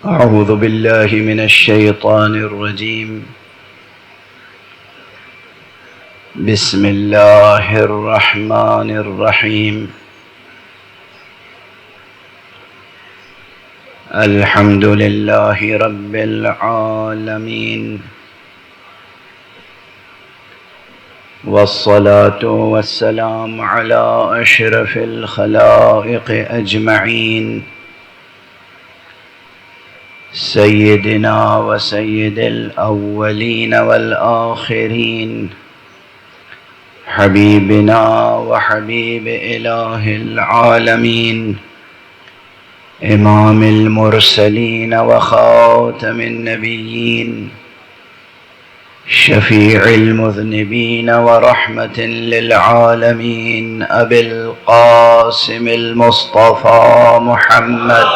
أعوذ بالله من الشيطان الرجيم. بسم الله الرحمن الرحيم. الحمد لله رب العالمين، والصلاة والسلام على أشرف الخلائق أجمعين، سيدنا وسيد الأولين والآخرين، حبيبنا وحبيب إله العالمين، إمام المرسلين وخاتم النبيين، شفيع المذنبين ورحمة للعالمين، أبي القاسم المصطفى محمد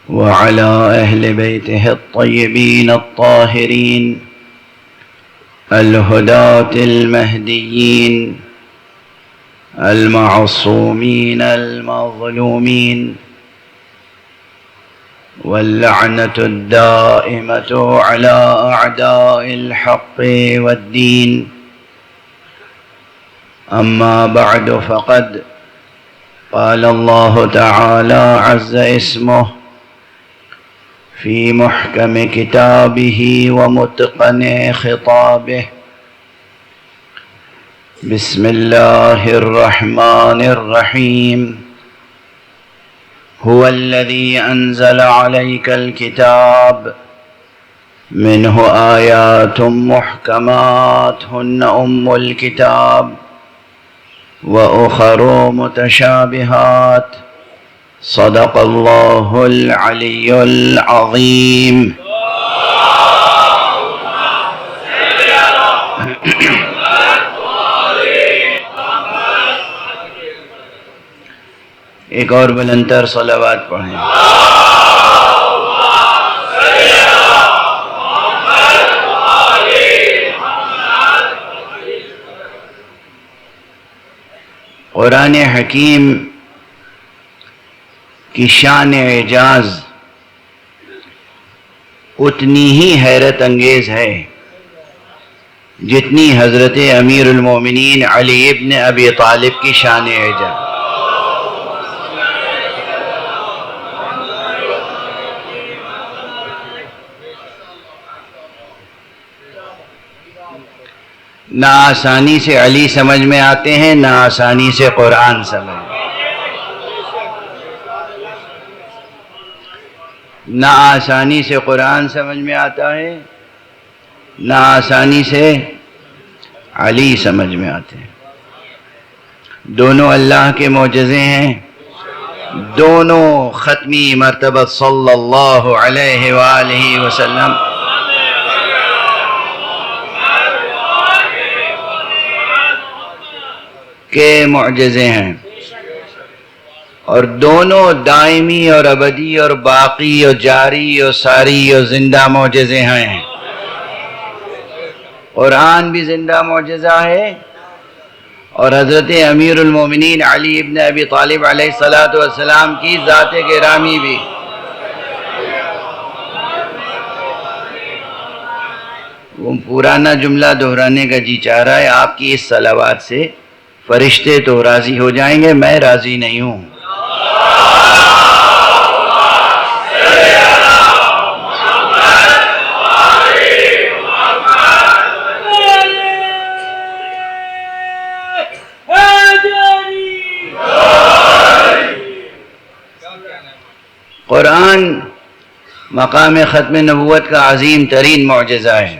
وعلى أهل بيته الطيبين الطاهرين الهداة المهديين المعصومين المظلومين، واللعنة الدائمة على أعداء الحق والدين. أما بعد، فقد قال الله تعالى عز اسمه في محكم كتابه ومتقن خطابه: بسم الله الرحمن الرحيم. هو الذي أنزل عليك الكتاب منه آيات محكمات هن أم الكتاب وأخر متشابهات. صدق الله العلي العظيم. ایک اور بلندتر صلوات پڑھیں. قرآن حکیم کی شان اعجاز اتنی ہی حیرت انگیز ہے جتنی حضرت امیر المومنین علی ابن ابی طالب کی شان اعجاز. نہ آسانی سے علی سمجھ میں آتے ہیں، نہ آسانی سے قرآن سمجھ میں، نہ آسانی سے قرآن سمجھ میں آتا ہے، نہ آسانی سے علی سمجھ میں آتے ہیں. دونوں اللہ کے معجزے ہیں، دونوں ختمی مرتبہ صلی اللہ علیہ وآلہ وسلم کے معجزے ہیں، اور دونوں دائمی اور ابدی اور باقی اور جاری اور ساری اور زندہ معجزے ہیں. قرآن بھی زندہ معجزہ ہے، اور حضرت امیر المومنین علی ابن ابی طالب علیہ السلام کی ذات گرامی بھی. وہ پرانا جملہ دہرانے کا جی چاہ رہا ہے، آپ کی اس صلوات سے فرشتے تو راضی ہو جائیں گے، میں راضی نہیں ہوں. قرآن مقام ختم نبوت کا عظیم ترین معجزہ ہے،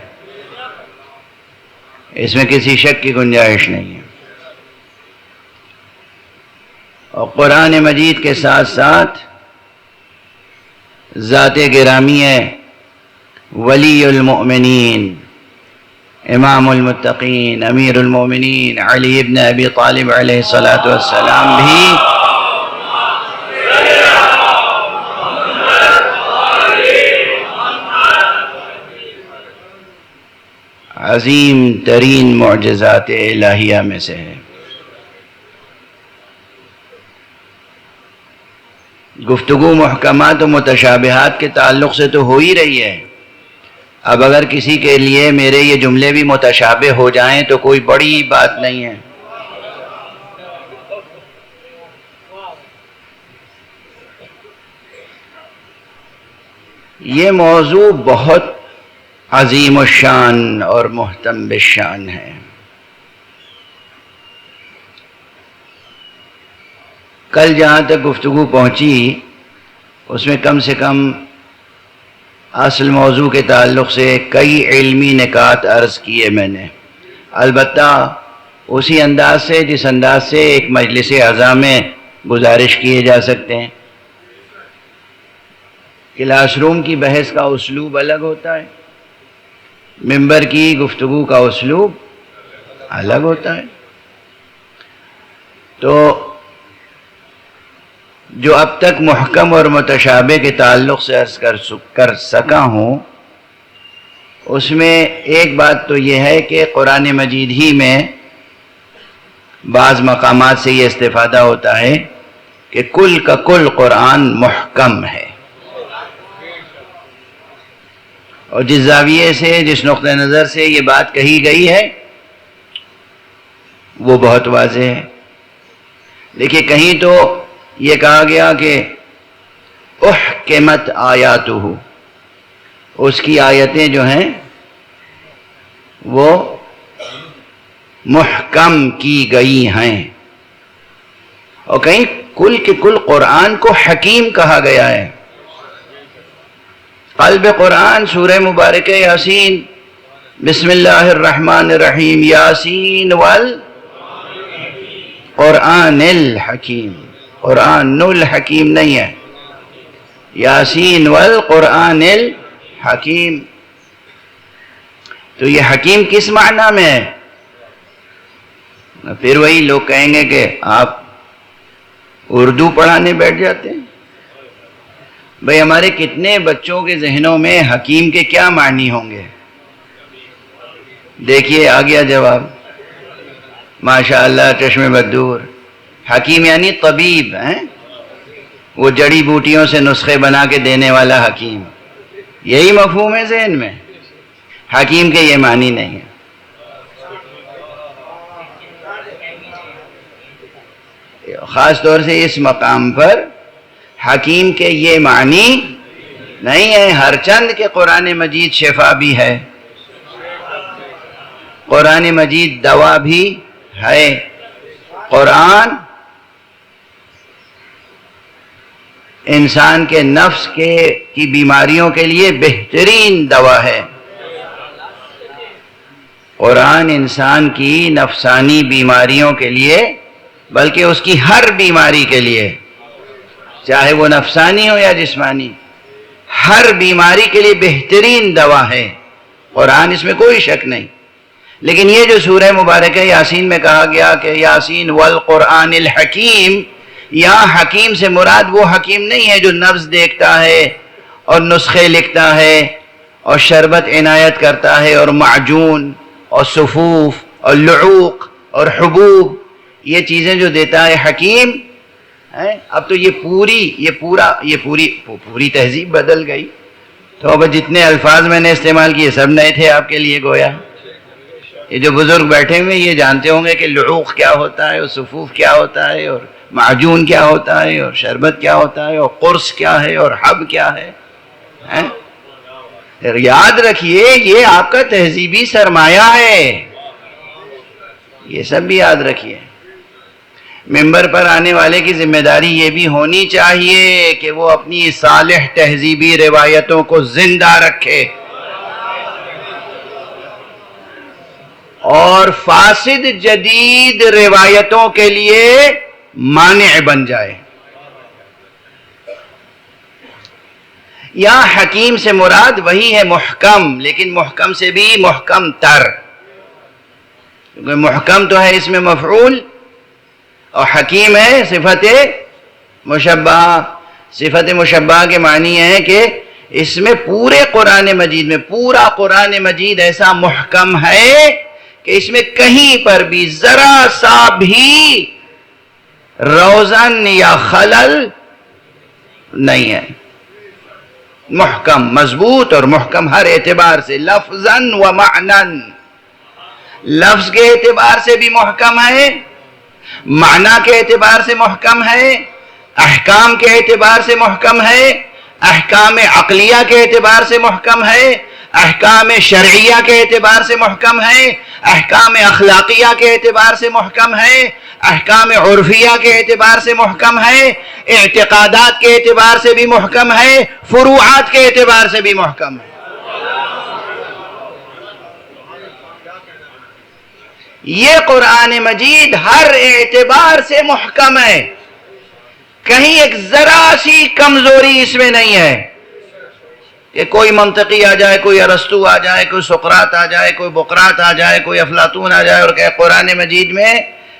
اس میں کسی شک کی گنجائش نہیں ہے. اور قرآن مجید کے ساتھ ساتھ ذات گرامی ہے ولی المؤمنین، امام المتقین، امیر المومنین علی ابن ابی طالب علیہ السلام بھی عظیم ترین معجزات الہیہ میں سے ہے۔ گفتگو محکمات و متشابہات کے تعلق سے تو ہو ہی رہی ہے۔ اب اگر کسی کے لیے میرے یہ جملے بھی متشابہ ہو جائیں تو کوئی بڑی بات نہیں ہے۔ یہ موضوع بہت عظیم الشان اور محتم بالشان ہے۔ کل جہاں تک گفتگو پہنچی اس میں کم سے کم اصل موضوع کے تعلق سے کئی علمی نکات عرض کیے میں نے، البتہ اسی انداز سے جس انداز سے ایک مجلس اعضاء میں گزارش کیے جا سکتے ہیں۔ کلاس روم کی بحث کا اسلوب الگ ہوتا ہے، ممبر کی گفتگو کا اسلوب الگ ہوتا ہے۔ تو جو اب تک محکم اور متشابہ کے تعلق سے عرض کر سکا ہوں، اس میں ایک بات تو یہ ہے کہ قرآن مجید ہی میں بعض مقامات سے یہ استفادہ ہوتا ہے کہ کل کا کل قرآن محکم ہے، اور جس زاویے سے جس نقطہ نظر سے یہ بات کہی گئی ہے وہ بہت واضح ہے۔ دیکھیے کہیں تو یہ کہا گیا کہ احکمت آیاتہ، اس کی آیتیں جو ہیں وہ محکم کی گئی ہیں، اور کہیں کل کے کل قرآن کو حکیم کہا گیا ہے۔ قلب قرآن سورہ مبارکہ یاسین، بسم اللہ الرحمن الرحیم، یاسین والقرآن الحکیم، قرآن الحکیم نہیں ہے، یاسین والقرآن الحکیم۔ تو یہ حکیم کس معنی میں ہے؟ پھر وہی لوگ کہیں گے کہ آپ اردو پڑھانے بیٹھ جاتے ہیں۔ بھئی ہمارے کتنے بچوں کے ذہنوں میں حکیم کے کیا معنی ہوں گے؟ دیکھیے آ گیا جواب، ماشاءاللہ چشم بدور۔ حکیم یعنی طبیب ہیں، وہ جڑی بوٹیوں سے نسخے بنا کے دینے والا حکیم، یہی مفہوم ہے ذہن میں۔ حکیم کے یہ معنی نہیں ہے۔ خاص طور سے اس مقام پر حکیم کے یہ معنی نہیں ہے، ہر چند کے قرآن مجید شفا بھی ہے، قرآن مجید دوا بھی ہے، قرآن انسان کے نفس کی بیماریوں کے لیے بہترین دوا ہے۔ قرآن انسان کی نفسانی بیماریوں کے لیے، بلکہ اس کی ہر بیماری کے لیے، چاہے وہ نفسانی ہو یا جسمانی، ہر بیماری کے لیے بہترین دوا ہے قرآن، اس میں کوئی شک نہیں۔ لیکن یہ جو سورہ مبارکہ یاسین میں کہا گیا کہ یاسین والقرآن الحکیم، یہاں حکیم سے مراد وہ حکیم نہیں ہے جو نبض دیکھتا ہے اور نسخے لکھتا ہے اور شربت عنایت کرتا ہے اور معجون اور صفوف اور لعوق اور حبوب، یہ چیزیں جو دیتا ہے حکیم۔ اب تو یہ پوری تہذیب بدل گئی۔ تو اب جتنے الفاظ میں نے استعمال کیے سب نئے تھے آپ کے لیے گویا۔ یہ جو بزرگ بیٹھے ہوئے یہ جانتے ہوں گے کہ لعوق کیا ہوتا ہے اور صفوف کیا ہوتا ہے اور معجون کیا ہوتا ہے اور شربت کیا ہوتا ہے اور قرص کیا ہے اور حب کیا ہے۔ یاد رکھیے یہ آپ کا تہذیبی سرمایہ ہے، یہ سب بھی یاد رکھیے۔ ممبر پر آنے والے کی ذمہ داری یہ بھی ہونی چاہیے کہ وہ اپنی صالح تہذیبی روایتوں کو زندہ رکھے اور فاسد جدید روایتوں کے لیے مانع بن جائے۔ یہاں حکیم سے مراد وہی ہے محکم، لیکن محکم سے بھی محکم تر، کیونکہ محکم تو ہے اس میں مفعول، اور حکیم ہے صفت مشبہہ۔ صفت مشبہہ کے معنی ہے کہ اس میں پورے قرآن مجید میں پورا قرآن مجید ایسا محکم ہے کہ اس میں کہیں پر بھی ذرا سا بھی روزن یا خلل نہیں ہے. محکم، مضبوط اور محکم ہر اعتبار سے، لفظاً و معناً. لفظ کے اعتبار سے بھی محکم ہے، معنی کے اعتبار سے محکم ہے، احکام کے اعتبار سے محکم ہے، احکام عقلیہ کے اعتبار سے محکم ہے، احکام شرعیہ کے اعتبار سے محکم ہے، احکام اخلاقیہ کے اعتبار سے محکم ہے، احکام عرفیہ کے اعتبار سے محکم ہے، اعتقادات کے اعتبار سے بھی محکم ہے، فروعات کے اعتبار سے بھی محکم ہے. یہ قرآن مجید ہر اعتبار سے محکم ہے، کہیں ایک ذرا سی کمزوری اس میں نہیں ہے کہ کوئی منطقی آ جائے، کوئی ارسطو آ جائے، کوئی سقراط آ جائے، کوئی بقراط آ جائے، کوئی افلاطون آ جائے اور کہ قرآن مجید میں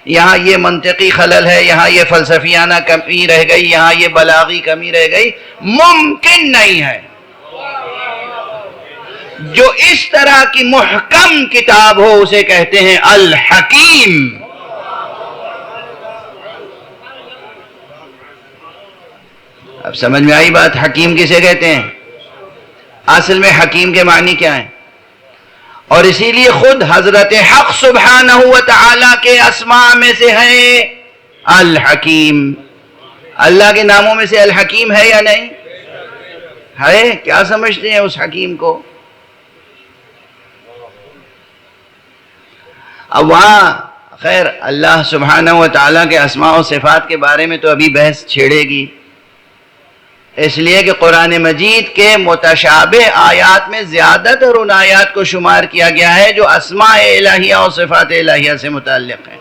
یہاں یہ منطقی خلل ہے، یہاں یہ فلسفیانہ کمی رہ گئی، یہاں یہ بلاغی کمی رہ گئی. ممکن نہیں ہے. جو اس طرح کی محکم کتاب ہو اسے کہتے ہیں الحکیم. اب سمجھ میں آئی بات؟ حکیم کسے کہتے ہیں؟ اصل میں حکیم کے معنی کیا ہیں؟ اور اسی لیے خود حضرت حق سبحانہ و تعالی کے اسماء میں سے ہے الحکیم. اللہ کے ناموں میں سے الحکیم ہے یا نہیں ہے؟ کیا سمجھتے ہیں اس حکیم کو؟ اب وہاں خیر اللہ سبحانہ و تعالیٰ کے اسماء و صفات کے بارے میں تو ابھی بحث چھیڑے گی، اس لیے کہ قرآن مجید کے متشابہ آیات میں زیادہ تر ان آیات کو شمار کیا گیا ہے جو اسماء الہیہ اور صفات الہیہ سے متعلق ہیں.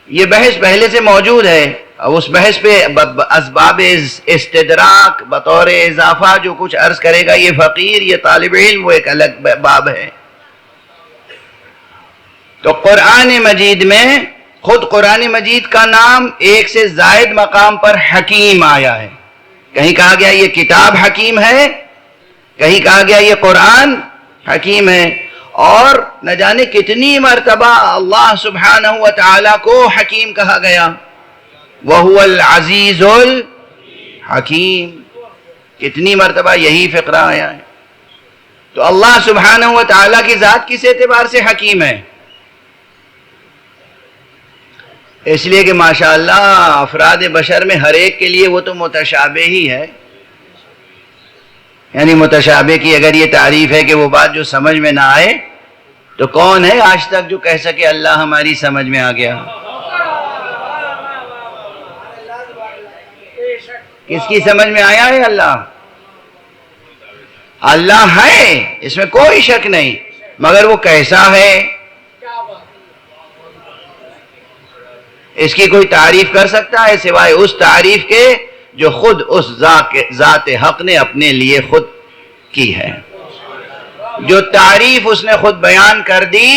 یہ بحث پہلے سے موجود ہے، اور اس بحث پہ اسباب استدراک بطور اضافہ جو کچھ عرض کرے گا یہ فقیر، یہ طالب علم، وہ ایک الگ باب ہے. تو قرآن مجید میں خود قرآن مجید کا نام ایک سے زائد مقام پر حکیم آیا ہے. کہیں کہا گیا یہ کتاب حکیم ہے، کہیں کہا گیا یہ قرآن حکیم ہے، اور نہ جانے کتنی مرتبہ اللہ سبحانہ و تعالیٰ کو حکیم کہا گیا. وَهُوَ الْعَزِيزُ الْحَكِيمُ. کتنی مرتبہ یہی فقرہ آیا ہے. تو اللہ سبحانہ و تعالیٰ کی ذات کس اعتبار سے حکیم ہے؟ اس لیے کہ ماشاءاللہ افراد بشر میں ہر ایک کے لیے وہ تو متشابہ ہی ہے. یعنی متشابہ کی اگر یہ تعریف ہے کہ وہ بات جو سمجھ میں نہ آئے، تو کون ہے آج تک جو کہہ سکے اللہ ہماری سمجھ میں آ گیا؟ کس کی سمجھ میں آیا ہے اللہ؟ اللہ ہے، اس میں کوئی شک نہیں، مگر وہ کیسا ہے اس کی کوئی تعریف کر سکتا ہے سوائے اس تعریف کے جو خود اس ذات حق نے اپنے لیے خود کی ہے. جو تعریف اس نے خود بیان کر دی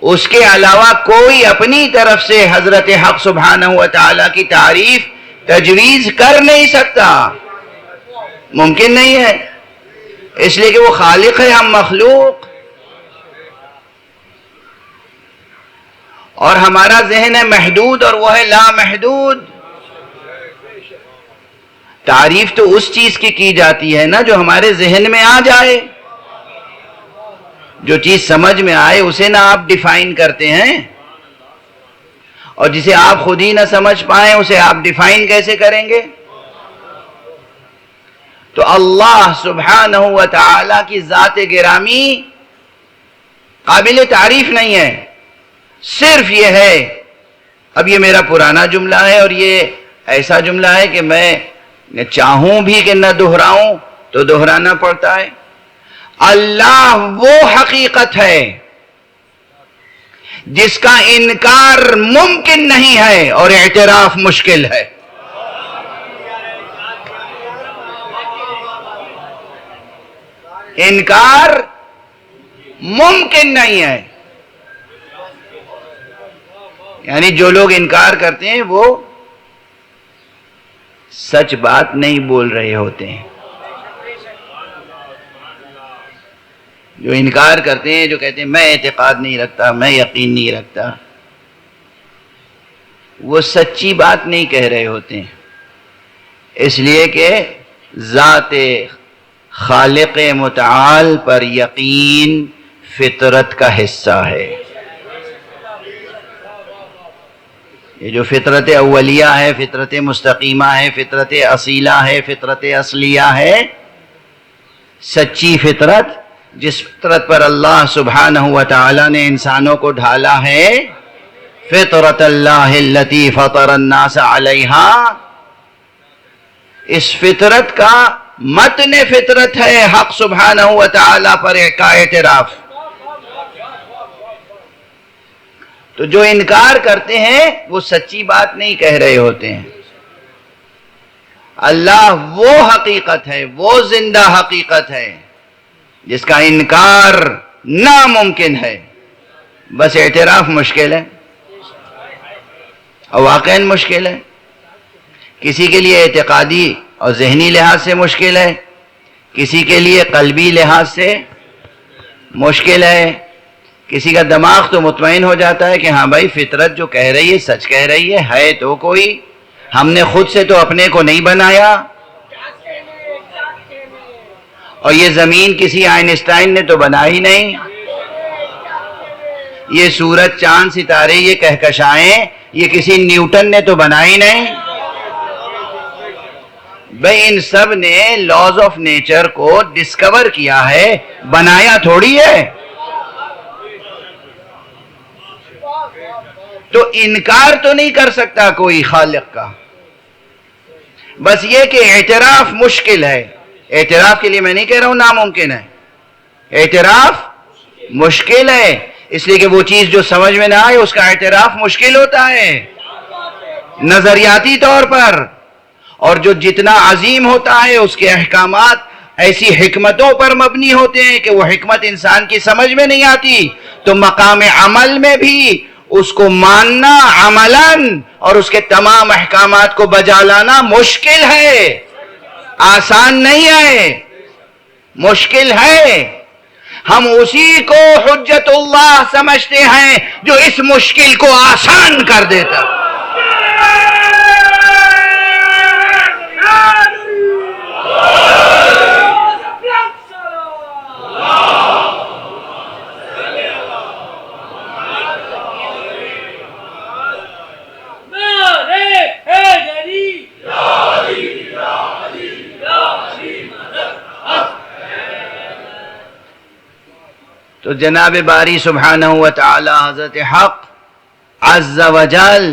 اس کے علاوہ کوئی اپنی طرف سے حضرت حق سبحانہ و تعالیٰ کی تعریف تجویز کر نہیں سکتا. ممکن نہیں ہے، اس لیے کہ وہ خالق ہے، ہم مخلوق، اور ہمارا ذہن ہے محدود اور وہ ہے لا محدود. تعریف تو اس چیز کی جاتی ہے نا جو ہمارے ذہن میں آ جائے. جو چیز سمجھ میں آئے اسے نہ آپ ڈیفائن کرتے ہیں، اور جسے آپ خود ہی نہ سمجھ پائیں اسے آپ ڈیفائن کیسے کریں گے؟ تو اللہ سبحانہ و تعالی کی ذات گرامی قابل تعریف نہیں ہے. صرف یہ ہے، اب یہ میرا پرانا جملہ ہے اور یہ ایسا جملہ ہے کہ میں چاہوں بھی کہ نہ دہراؤں تو دہرانا پڑتا ہے. اللہ وہ حقیقت ہے جس کا انکار ممکن نہیں ہے اور اعتراف مشکل ہے. انکار ممکن نہیں ہے. یعنی جو لوگ انکار کرتے ہیں وہ سچ بات نہیں بول رہے ہوتے ہیں. جو انکار کرتے ہیں، جو کہتے ہیں میں اعتقاد نہیں رکھتا، میں یقین نہیں رکھتا، وہ سچی بات نہیں کہہ رہے ہوتے ہیں. اس لیے کہ ذات خالق متعال پر یقین فطرت کا حصہ ہے. یہ جو فطرت اولیہ ہے، فطرت مستقیمہ ہے، فطرت اصیلہ ہے، فطرت اصلیہ ہے، سچی فطرت، جس فطرت پر اللہ سبحانہ و تعالی نے انسانوں کو ڈھالا ہے، فطرت اللہ التی فطر الناس علیہا، اس فطرت کا متن فطرت ہے حق سبحانہ و تعالی پر کا اعتراف. تو جو انکار کرتے ہیں وہ سچی بات نہیں کہہ رہے ہوتے ہیں. اللہ وہ حقیقت ہے، وہ زندہ حقیقت ہے جس کا انکار ناممکن ہے، بس اعتراف مشکل ہے، اور واقعاً مشکل ہے. کسی کے لیے اعتقادی اور ذہنی لحاظ سے مشکل ہے، کسی کے لیے قلبی لحاظ سے مشکل ہے. کسی کا دماغ تو مطمئن ہو جاتا ہے کہ ہاں بھائی فطرت جو کہہ رہی ہے سچ کہہ رہی ہے تو کوئی، ہم نے خود سے تو اپنے کو نہیں بنایا، اور یہ زمین کسی آئنسٹائن نے تو بنائی نہیں، یہ سورج چاند ستارے یہ کہکشائیں یہ کسی نیوٹن نے تو بنائی نہیں. بھئی ان سب نے لاز آف نیچر کو ڈسکور کیا ہے، بنایا تھوڑی ہے. تو انکار تو نہیں کر سکتا کوئی خالق کا، بس یہ کہ اعتراف مشکل ہے. اعتراف کے لیے میں نہیں کہہ رہا ہوں ناممکن ہے، اعتراف مشکل ہے، اس لیے کہ وہ چیز جو سمجھ میں نہ آئے اس کا اعتراف مشکل ہوتا ہے نظریاتی طور پر. اور جو جتنا عظیم ہوتا ہے اس کے احکامات ایسی حکمتوں پر مبنی ہوتے ہیں کہ وہ حکمت انسان کی سمجھ میں نہیں آتی، تو مقام عمل میں بھی اس کو ماننا عملاً اور اس کے تمام احکامات کو بجا لانا مشکل ہے، آسان نہیں ہے، مشکل ہے. ہم اسی کو حجت اللہ سمجھتے ہیں جو اس مشکل کو آسان کر دیتا. تو جناب باری سبحانہ و تعالی حضرت حق عز و جل،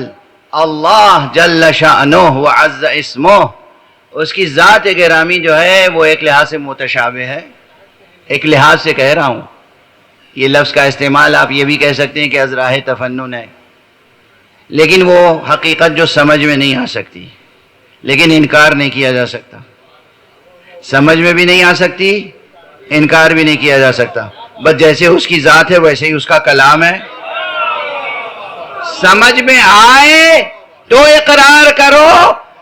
اللہ جل شأنہ و عز اسمہ، اس کی ذات گرامی جو ہے وہ ایک لحاظ سے متشابہ ہے. ایک لحاظ سے کہہ رہا ہوں، یہ لفظ کا استعمال آپ یہ بھی کہہ سکتے ہیں کہ از راہ تفنن ہے، لیکن وہ حقیقت جو سمجھ میں نہیں آ سکتی، لیکن انکار نہیں کیا جا سکتا. سمجھ میں بھی نہیں آ سکتی، انکار بھی نہیں کیا جا سکتا. بس جیسے اس کی ذات ہے ویسے ہی اس کا کلام ہے. سمجھ میں آئے تو اقرار کرو،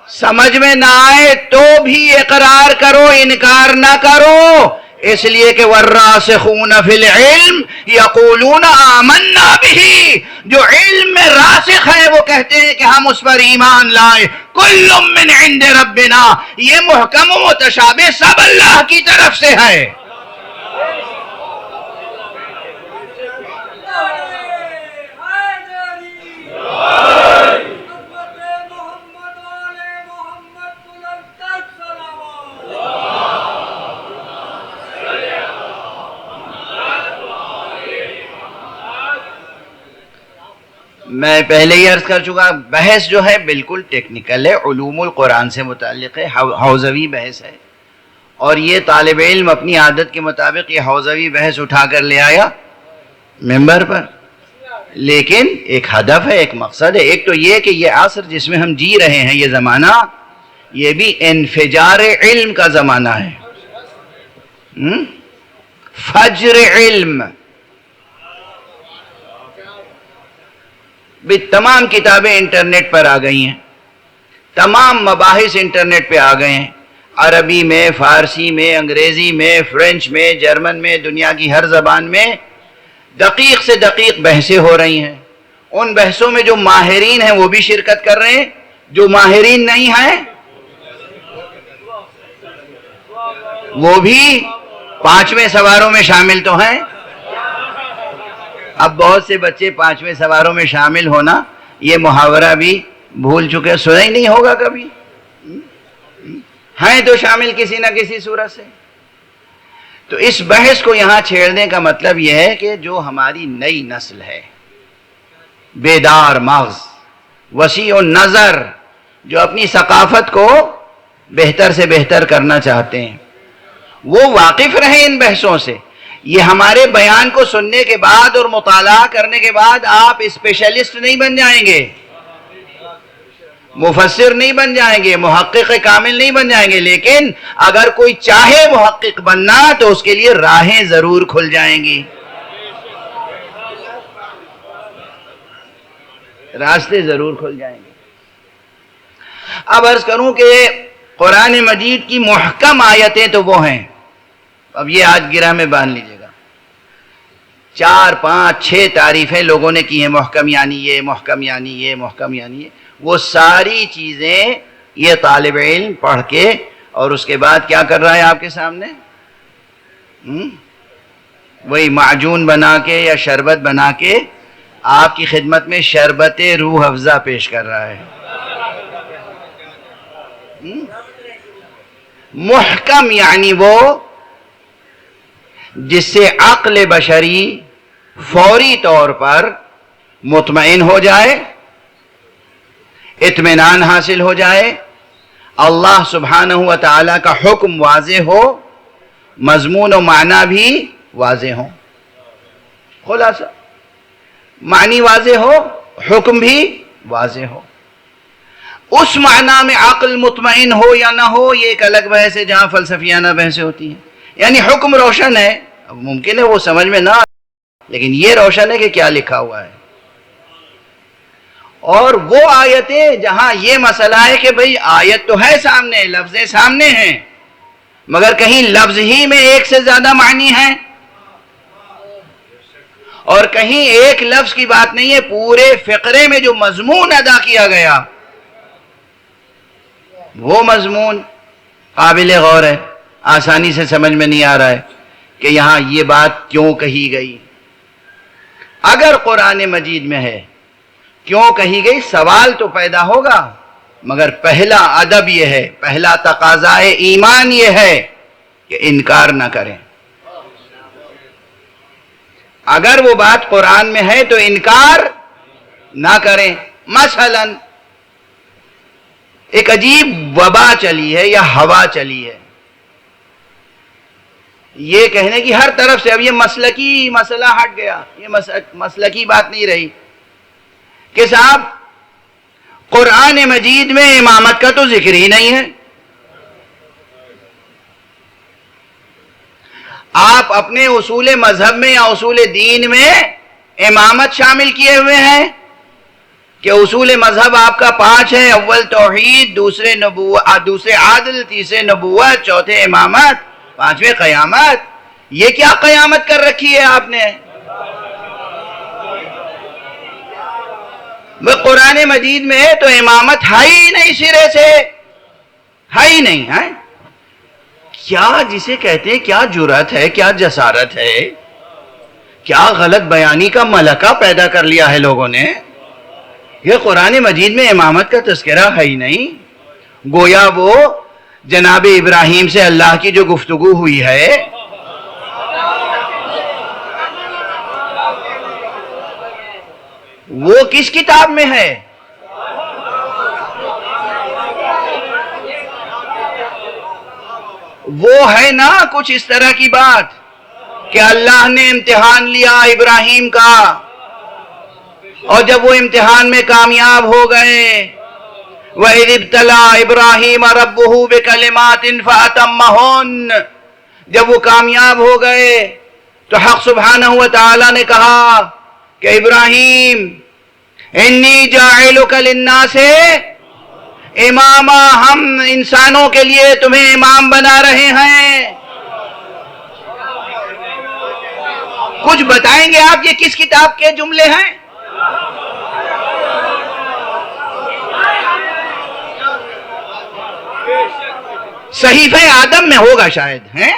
سمجھ میں نہ آئے تو بھی اقرار کرو، انکار نہ کرو. اس لیے کہ والراسخون فی العلم یقولون آمنا بہ، جو علم میں راسخ ہے وہ کہتے ہیں کہ ہم اس پر ایمان لائے. کل من عند ربنا، یہ محکم و متشابہ سب اللہ کی طرف سے ہے. میں پہلے ہی عرض کر چکا، بحث جو ہے بالکل ٹیکنیکل ہے، علوم القرآن سے متعلق ہے، حوزوی بحث ہے. اور یہ طالب علم اپنی عادت کے مطابق یہ حوزوی بحث اٹھا کر لے آیا ممبر پر. لیکن ایک ہدف ہے، ایک مقصد ہے. ایک تو یہ کہ یہ عصر جس میں ہم جی رہے ہیں، یہ زمانہ، یہ بھی انفجار علم کا زمانہ ہے، فجر علم. بھی تمام کتابیں انٹرنیٹ پر آ گئی ہیں، تمام مباحث انٹرنیٹ پہ آ گئے ہیں، عربی میں، فارسی میں، انگریزی میں، فرینچ میں، جرمن میں، دنیا کی ہر زبان میں دقیق سے دقیق بحثیں ہو رہی ہیں۔ ان بحثوں میں جو ماہرین ہیں وہ بھی شرکت کر رہے ہیں، جو ماہرین نہیں ہیں وہ بھی پانچویں سواروں میں شامل تو ہیں۔ اب بہت سے بچے پانچویں سواروں میں شامل ہونا یہ محاورہ بھی بھول چکے، سنا ہی نہیں ہوگا کبھی، ہیں تو شامل کسی نہ کسی صورت سے۔ تو اس بحث کو یہاں چھیڑنے کا مطلب یہ ہے کہ جو ہماری نئی نسل ہے، بیدار مغز، وسیع النظر، جو اپنی ثقافت کو بہتر سے بہتر کرنا چاہتے ہیں، وہ واقف رہیں ان بحثوں سے۔ یہ ہمارے بیان کو سننے کے بعد اور مطالعہ کرنے کے بعد آپ اسپیشلسٹ نہیں بن جائیں گے، مفسر نہیں بن جائیں گے، محقق کامل نہیں بن جائیں گے، لیکن اگر کوئی چاہے محقق بننا تو اس کے لیے راہیں ضرور کھل جائیں گی، راستے ضرور کھل جائیں گے۔ اب عرض کروں کہ قرآن مجید کی محکم آیتیں تو وہ ہیں، اب یہ آج گرہ میں باندھ لیجئے گا، 4 5 6 تعریفیں لوگوں نے کی ہیں، محکم یعنی یہ، محکم یعنی یہ، محکم یعنی یہ، وہ ساری چیزیں یہ طالب علم پڑھ کے اور اس کے بعد کیا کر رہا ہے آپ کے سامنے؟ وہی معجون بنا کے یا شربت بنا کے آپ کی خدمت میں شربت روح افزا پیش کر رہا ہے۔ محکم یعنی وہ جس سے عقل بشری فوری طور پر مطمئن ہو جائے، اطمینان حاصل ہو جائے، اللہ سبحانہ و تعالیٰ کا حکم واضح ہو، مضمون و معنی بھی واضح ہو، خلاصہ معنی واضح ہو، حکم بھی واضح ہو۔ اس معنی میں عقل مطمئن ہو یا نہ ہو یہ ایک الگ بحث ہے، جہاں فلسفیانہ بحثیں ہوتی ہیں۔ یعنی حکم روشن ہے، اب ممکن ہے وہ سمجھ میں نہ آئے، لیکن یہ روشن ہے کہ کیا لکھا ہوا ہے۔ اور وہ آیتیں جہاں یہ مسئلہ ہے کہ بھئی آیت تو ہے سامنے، لفظیں سامنے ہیں، مگر کہیں لفظ ہی میں ایک سے زیادہ معنی ہیں، اور کہیں ایک لفظ کی بات نہیں ہے، پورے فقرے میں جو مضمون ادا کیا گیا وہ مضمون قابل غور ہے، آسانی سے سمجھ میں نہیں آ رہا ہے کہ یہاں یہ بات کیوں کہی گئی۔ اگر قرآن مجید میں ہے کیوں کہی گئی سوال تو پیدا ہوگا، مگر پہلا ادب یہ ہے، پہلا تقاضائے ایمان یہ ہے کہ انکار نہ کریں۔ اگر وہ بات قرآن میں ہے تو انکار نہ کریں۔ مثلا ایک عجیب وبا چلی ہے یا ہوا چلی ہے، یہ کہنے کی ہر طرف سے، اب یہ مسلکی مسئلہ ہٹ گیا، یہ مسلکی بات نہیں رہی کہ صاحب قرآن مجید میں امامت کا تو ذکر ہی نہیں ہے۔ آپ اپنے اصول مذہب میں یا اصول دین میں امامت شامل کیے ہوئے ہیں کہ اصول مذہب آپ کا 5 ہے، اول توحید، دوسرے عادل، تیسرے نبوت، چوتھے امامت، 5ویں قیامت۔ یہ کیا قیامت کر رکھی ہے آپ نے؟ وہ قرآن مجید میں ہے تو امامت ہے ہی نہیں، سرے سے ہے ہی نہیں ہے۔ کیا جسے کہتے ہیں کیا جرأت ہے، کیا جسارت ہے، کیا غلط بیانی کا ملکہ پیدا کر لیا ہے لوگوں نے۔ یہ قرآن مجید میں امامت کا تذکرہ ہے ہی نہیں، گویا وہ جناب ابراہیم سے اللہ کی جو گفتگو ہوئی ہے وہ کس کتاب میں ہے؟ وہ ہے نا کچھ اس طرح کی بات کہ اللہ نے امتحان لیا ابراہیم کا، اور جب وہ امتحان میں کامیاب ہو گئے، وَإِذِ ابْتَلَىٰ إِبْرَاهِيمَ رَبُّهُ بِكَلِمَاتٍ فَأَتَمَّهُنَّ، جب وہ کامیاب ہو گئے تو حق سبحانہ وتعالی نے کہا کہ ابراہیم انی جاعلک للناس امامہ ہم انسانوں کے لیے تمہیں امام بنا رہے ہیں. کچھ بتائیں گے آپ یہ کس کتاب کے جملے ہیں؟ صحیفہ آدم میں ہوگا شاید، ہیں؟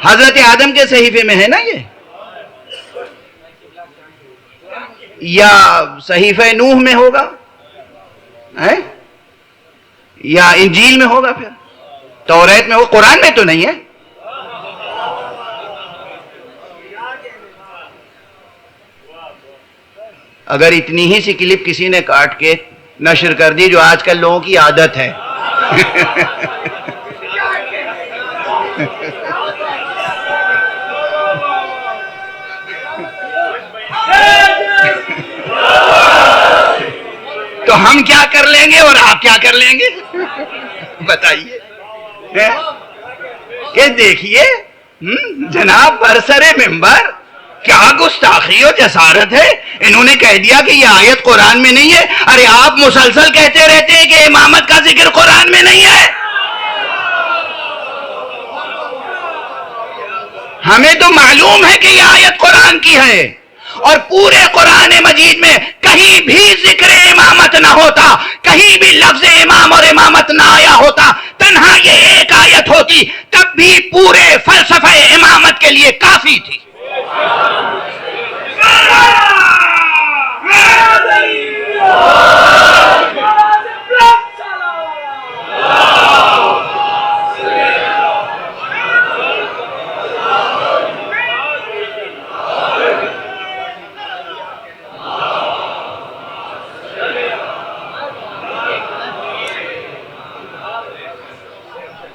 حضرت آدم کے صحیفے میں ہے نا یہ، یا صحیفہ نوح میں ہوگا، یا انجیل میں ہوگا، پھر توریت میں ہو، قرآن میں تو نہیں ہے. اگر اتنی ہی سی کلپ کسی نے کاٹ کے نشر کر دی، جو آج کل لوگوں کی عادت ہے، تو ہم کیا کر لیں گے اور آپ کیا کر لیں گے؟ بتائیے. کہ دیکھیے جناب برسر ممبر کیا گستاخی و جسارت ہے، انہوں نے کہہ دیا کہ یہ آیت قرآن میں نہیں ہے. ارے آپ مسلسل کہتے رہتے ہیں کہ امامت کا ذکر قرآن میں نہیں ہے. ہمیں تو معلوم ہے کہ یہ آیت قرآن کی ہے، اور پورے قرآن مجید میں کہیں بھی ذکر امامت نہ ہوتا، کہیں بھی لفظ امام اور امامت نہ آیا ہوتا، تنہا یہ ایک آیت ہوتی تب بھی پورے فلسفہ امامت کے لیے کافی تھی.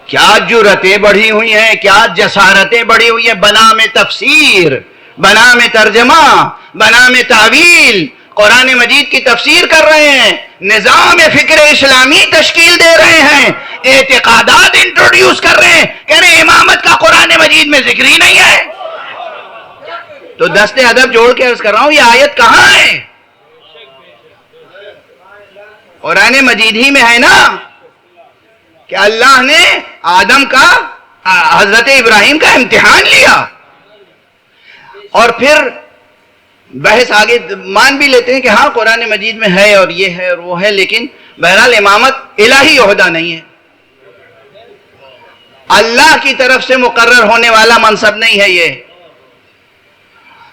کیا جرأتیں بڑھی ہوئی ہیں، کیا جسارتیں بڑھی ہوئی ہیں، بنام تفسیر، بنام ترجمہ، بنام تعویل، قرآن مجید کی تفسیر کر رہے ہیں، نظام فکر اسلامی تشکیل دے رہے ہیں، اعتقادات انٹروڈیوس کر رہے ہیں، کہہ رہے ہیں امامت کا قرآن مجید میں ذکر ہی نہیں ہے. تو دست ادب جوڑ کے عرض کر رہا ہوں، یہ آیت کہاں ہے؟ قرآن مجید ہی میں ہے نا، کہ اللہ نے آدم کا، حضرت ابراہیم کا امتحان لیا، اور پھر بحث آگے مان بھی لیتے ہیں کہ ہاں قرآن مجید میں ہے اور یہ ہے اور وہ ہے، لیکن بہرحال امامت الہی عہدہ نہیں ہے، اللہ کی طرف سے مقرر ہونے والا منصب نہیں ہے.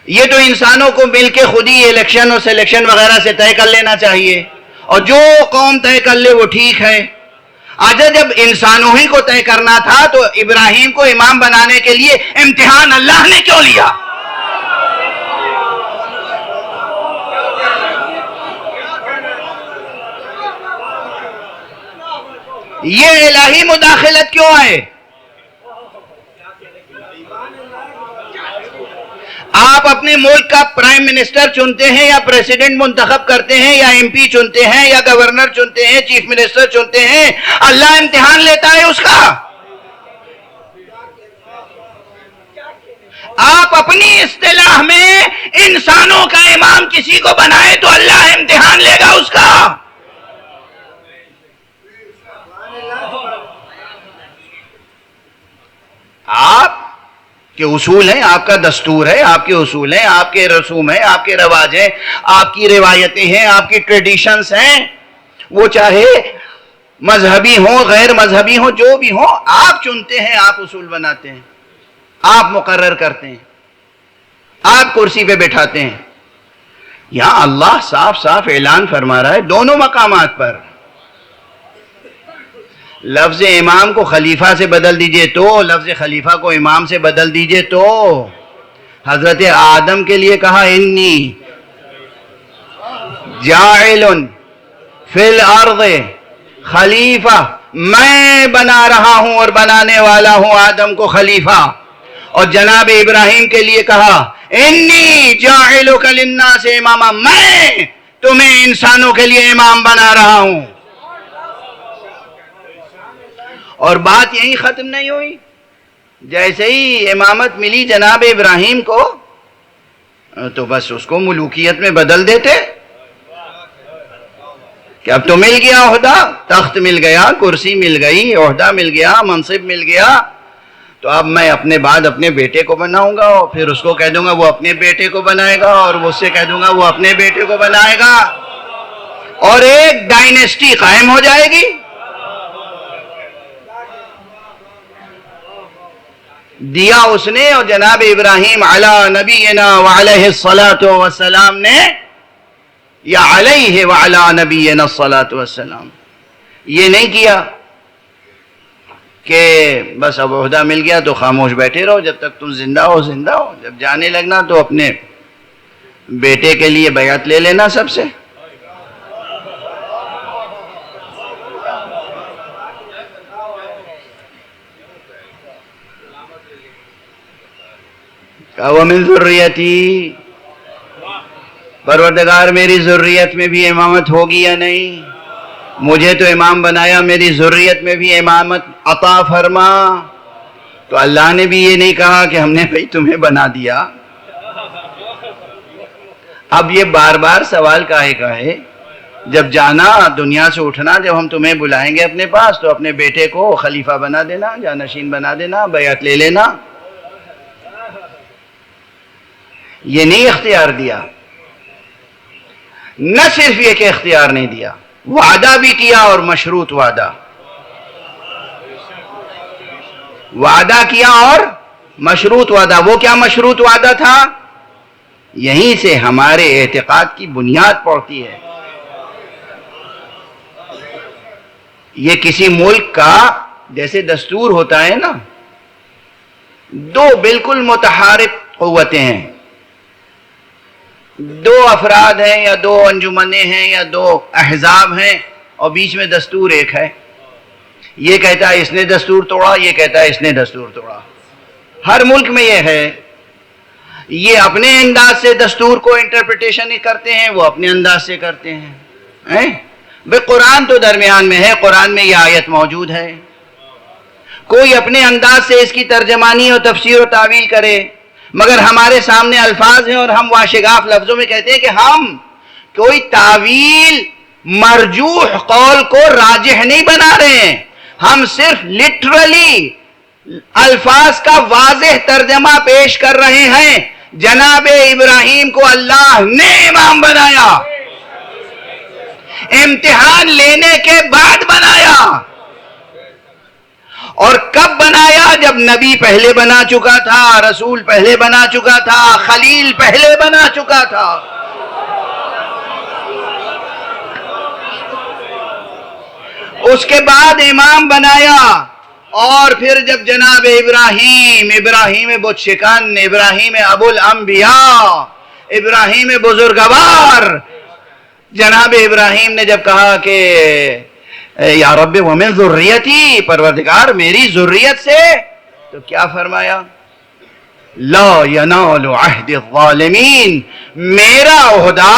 یہ تو انسانوں کو مل کے خود ہی الیکشن اور سلیکشن وغیرہ سے طے کر لینا چاہیے، اور جو قوم طے کر لے وہ ٹھیک ہے. آج جب انسانوں ہی کو طے کرنا تھا تو ابراہیم کو امام بنانے کے لیے امتحان اللہ نے کیوں لیا؟ یہ الہی مداخلت کیوں ہے؟ آپ اپنے ملک کا پرائم منسٹر چنتے ہیں یا پریزیڈنٹ منتخب کرتے ہیں یا ایم پی چنتے ہیں یا گورنر چنتے ہیں، چیف منسٹر چنتے ہیں، اللہ امتحان لیتا ہے اس کا. آپ اپنی اصطلاح میں انسانوں کا امام کسی کو بنائے تو اللہ امتحان لے گا اس کا. آپ کے اصول ہیں، آپ کا دستور ہے، آپ کے اصول ہیں، آپ کے رسوم ہیں، آپ کے رواج ہیں، آپ کی روایتیں ہیں، آپ کی ٹریڈیشنز ہیں، وہ چاہے مذہبی ہوں غیر مذہبی ہوں جو بھی ہوں، آپ چنتے ہیں، آپ اصول بناتے ہیں، آپ مقرر کرتے ہیں، آپ کرسی پہ بٹھاتے ہیں. یہاں اللہ صاف صاف اعلان فرما رہا ہے دونوں مقامات پر، لفظ امام کو خلیفہ سے بدل دیجئے تو، لفظ خلیفہ کو امام سے بدل دیجئے تو. حضرت آدم کے لیے کہا انی جاعل فی الارض خلیفہ، میں بنا رہا ہوں اور بنانے والا ہوں آدم کو خلیفہ. اور جناب ابراہیم کے لیے کہا انی جاعلک للناس اماما، میں تمہیں انسانوں کے لیے امام بنا رہا ہوں. اور بات یہیں ختم نہیں ہوئی، جیسے ہی امامت ملی جناب ابراہیم کو تو بس اس کو ملوکیت میں بدل دیتے. کہ اب تو مل گیا عہدہ، تخت مل گیا، کرسی مل گئی، عہدہ مل گیا، منصب مل گیا، تو اب میں اپنے بعد اپنے بیٹے کو بناؤں گا، اور پھر اس کو کہہ دوں گا وہ اپنے بیٹے کو بنائے گا، اور اس سے کہہ دوں گا وہ اپنے بیٹے کو بنائے گا، اور ایک ڈائنیسٹی قائم ہو جائے گی۔ دیا اس نے، اور جناب ابراہیم علی نبینا وعلیہ الصلاۃ والسلام نے، یا علیہ وعلی نبینا الصلاۃ والسلام، یہ نہیں کیا کہ بس اب عہدہ مل گیا تو خاموش بیٹھے رہو، جب تک تم زندہ ہو زندہ ہو، جب جانے لگنا تو اپنے بیٹے کے لیے بیعت لے لینا سب سے۔ وَمِن ذُرِّيَّتِي، پروردگار میری ذریت میں بھی امامت ہوگی یا نہیں؟ مجھے تو امام بنایا، میری ذریت میں بھی امامت عطا فرما۔ تو اللہ نے بھی یہ نہیں کہا کہ ہم نے بھئی تمہیں بنا دیا۔ اب یہ بار بار سوال کاہے کا ہے؟ جب جانا، دنیا سے اٹھنا، جب ہم تمہیں بلائیں گے اپنے پاس تو اپنے بیٹے کو خلیفہ بنا دینا، جانشین بنا دینا، بیعت لے لینا۔ یہ نہیں اختیار دیا، نہ صرف یہ کہ اختیار نہیں دیا، وعدہ بھی کیا، اور مشروط وعدہ، وعدہ کیا اور مشروط وعدہ۔ وہ کیا مشروط وعدہ تھا؟ یہیں سے ہمارے اعتقاد کی بنیاد پڑتی ہے۔ یہ کسی ملک کا جیسے دستور ہوتا ہے نا، دو بالکل متحارب قوتیں ہیں، دو افراد ہیں یا دو انجمنیں ہیں یا دو احزاب ہیں، اور بیچ میں دستور ایک ہے۔ یہ کہتا ہے اس نے دستور توڑا، یہ کہتا ہے اس نے دستور توڑا۔ ہر ملک میں یہ ہے، یہ اپنے انداز سے دستور کو انٹرپریٹیشن کرتے ہیں، وہ اپنے انداز سے کرتے ہیں۔ بھئی قرآن تو درمیان میں ہے، قرآن میں یہ آیت موجود ہے، کوئی اپنے انداز سے اس کی ترجمانی اور تفسیر و تعویل کرے، مگر ہمارے سامنے الفاظ ہیں اور ہم واشگاف لفظوں میں کہتے ہیں کہ ہم کوئی تعویل مرجوح قول کو راجح نہیں بنا رہے ہیں، ہم صرف لٹرلی الفاظ کا واضح ترجمہ پیش کر رہے ہیں۔ جناب ابراہیم کو اللہ نے امام بنایا، امتحان لینے کے بعد بنایا، اور کب بنایا؟ جب نبی پہلے بنا چکا تھا، رسول پہلے بنا چکا تھا، خلیل پہلے بنا چکا تھا۔ اس کے بعد امام بنایا، اور پھر جب جناب ابراہیم بت شکن، ابراہیم ابو الانبیاء، ابراہیم بزرگوار، جناب ابراہیم نے جب کہا کہ یا رب ومن ذریتی، پروردگار میری ذریت سے، تو کیا فرمایا؟ لا ینال عہد الظالمین، میرا عہدہ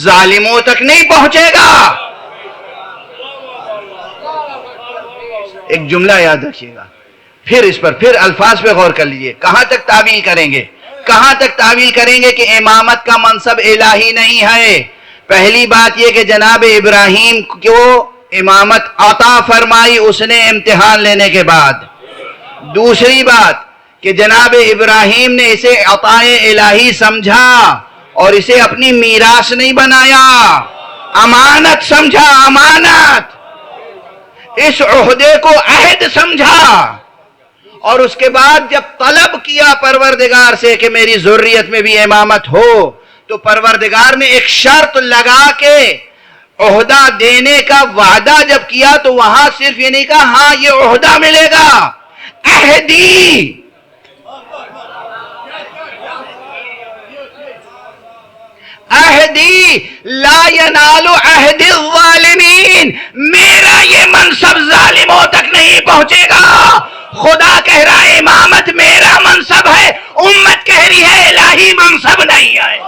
ظالموں تک نہیں پہنچے گا۔ ایک جملہ یاد رکھیے گا، پھر اس پر پھر الفاظ پہ غور کر لیجئے، کہاں تک تعویل کریں گے؟ کہاں تک تعویل کریں گے کہ امامت کا منصب الہی نہیں ہے؟ پہلی بات یہ کہ جناب ابراہیم کو امامت عطا فرمائی اس نے امتحان لینے کے بعد۔ دوسری بات کہ جناب ابراہیم نے اسے عطائے الہی سمجھا اور اسے اپنی میراث نہیں بنایا، امانت سمجھا، امانت، اس عہدے کو عہد سمجھا، اور اس کے بعد جب طلب کیا پروردگار سے کہ میری ذریت میں بھی امامت ہو، تو پروردگار نے ایک شرط لگا کے عہدہ دینے کا وعدہ جب کیا تو وہاں صرف یہ نہیں کہا ہاں یہ عہدہ ملے گا، عہدی، عہدی، لا ینال عہد الظالمین، میرا یہ منصب ظالموں تک نہیں پہنچے گا۔ خدا کہہ رہا ہے امامت میرا منصب ہے، امت کہہ رہی ہے الہی منصب نہیں ہے۔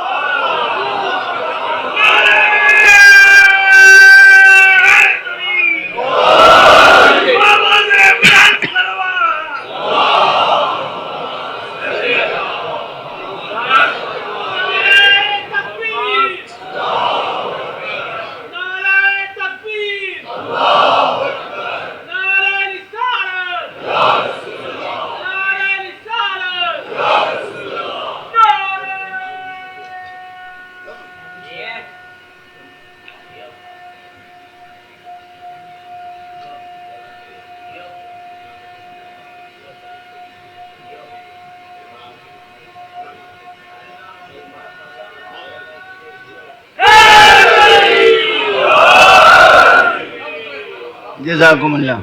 جزاکم اللہ.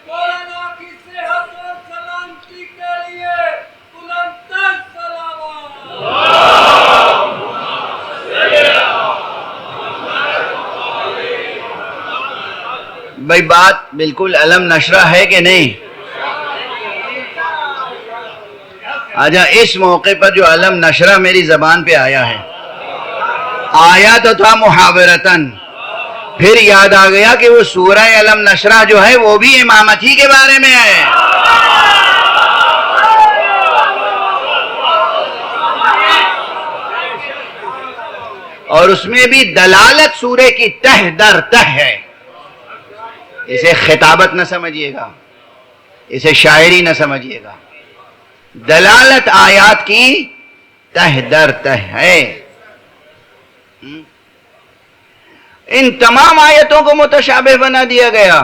مولانا کی صحت و سلامتی کے لیے بلند سلامات. بھائی بات بالکل علم نشرہ ہے کہ نہیں؟ آجا اس موقع پر جو علم نشرہ میری زبان پہ آیا ہے، آیا تو تھا محاورتاً، پھر یاد آ گیا کہ وہ سورہ علم نشرہ جو ہے وہ بھی امامت ہی کے بارے میں ہے. اور اس میں بھی دلالت سورہ کی تہ در تہ ہے. اسے خطابت نہ سمجھیے گا، اسے شاعری نہ سمجھیے گا، دلالت آیات کی تہ در تہ ہے. ان تمام آیتوں کو متشابہ بنا دیا گیا.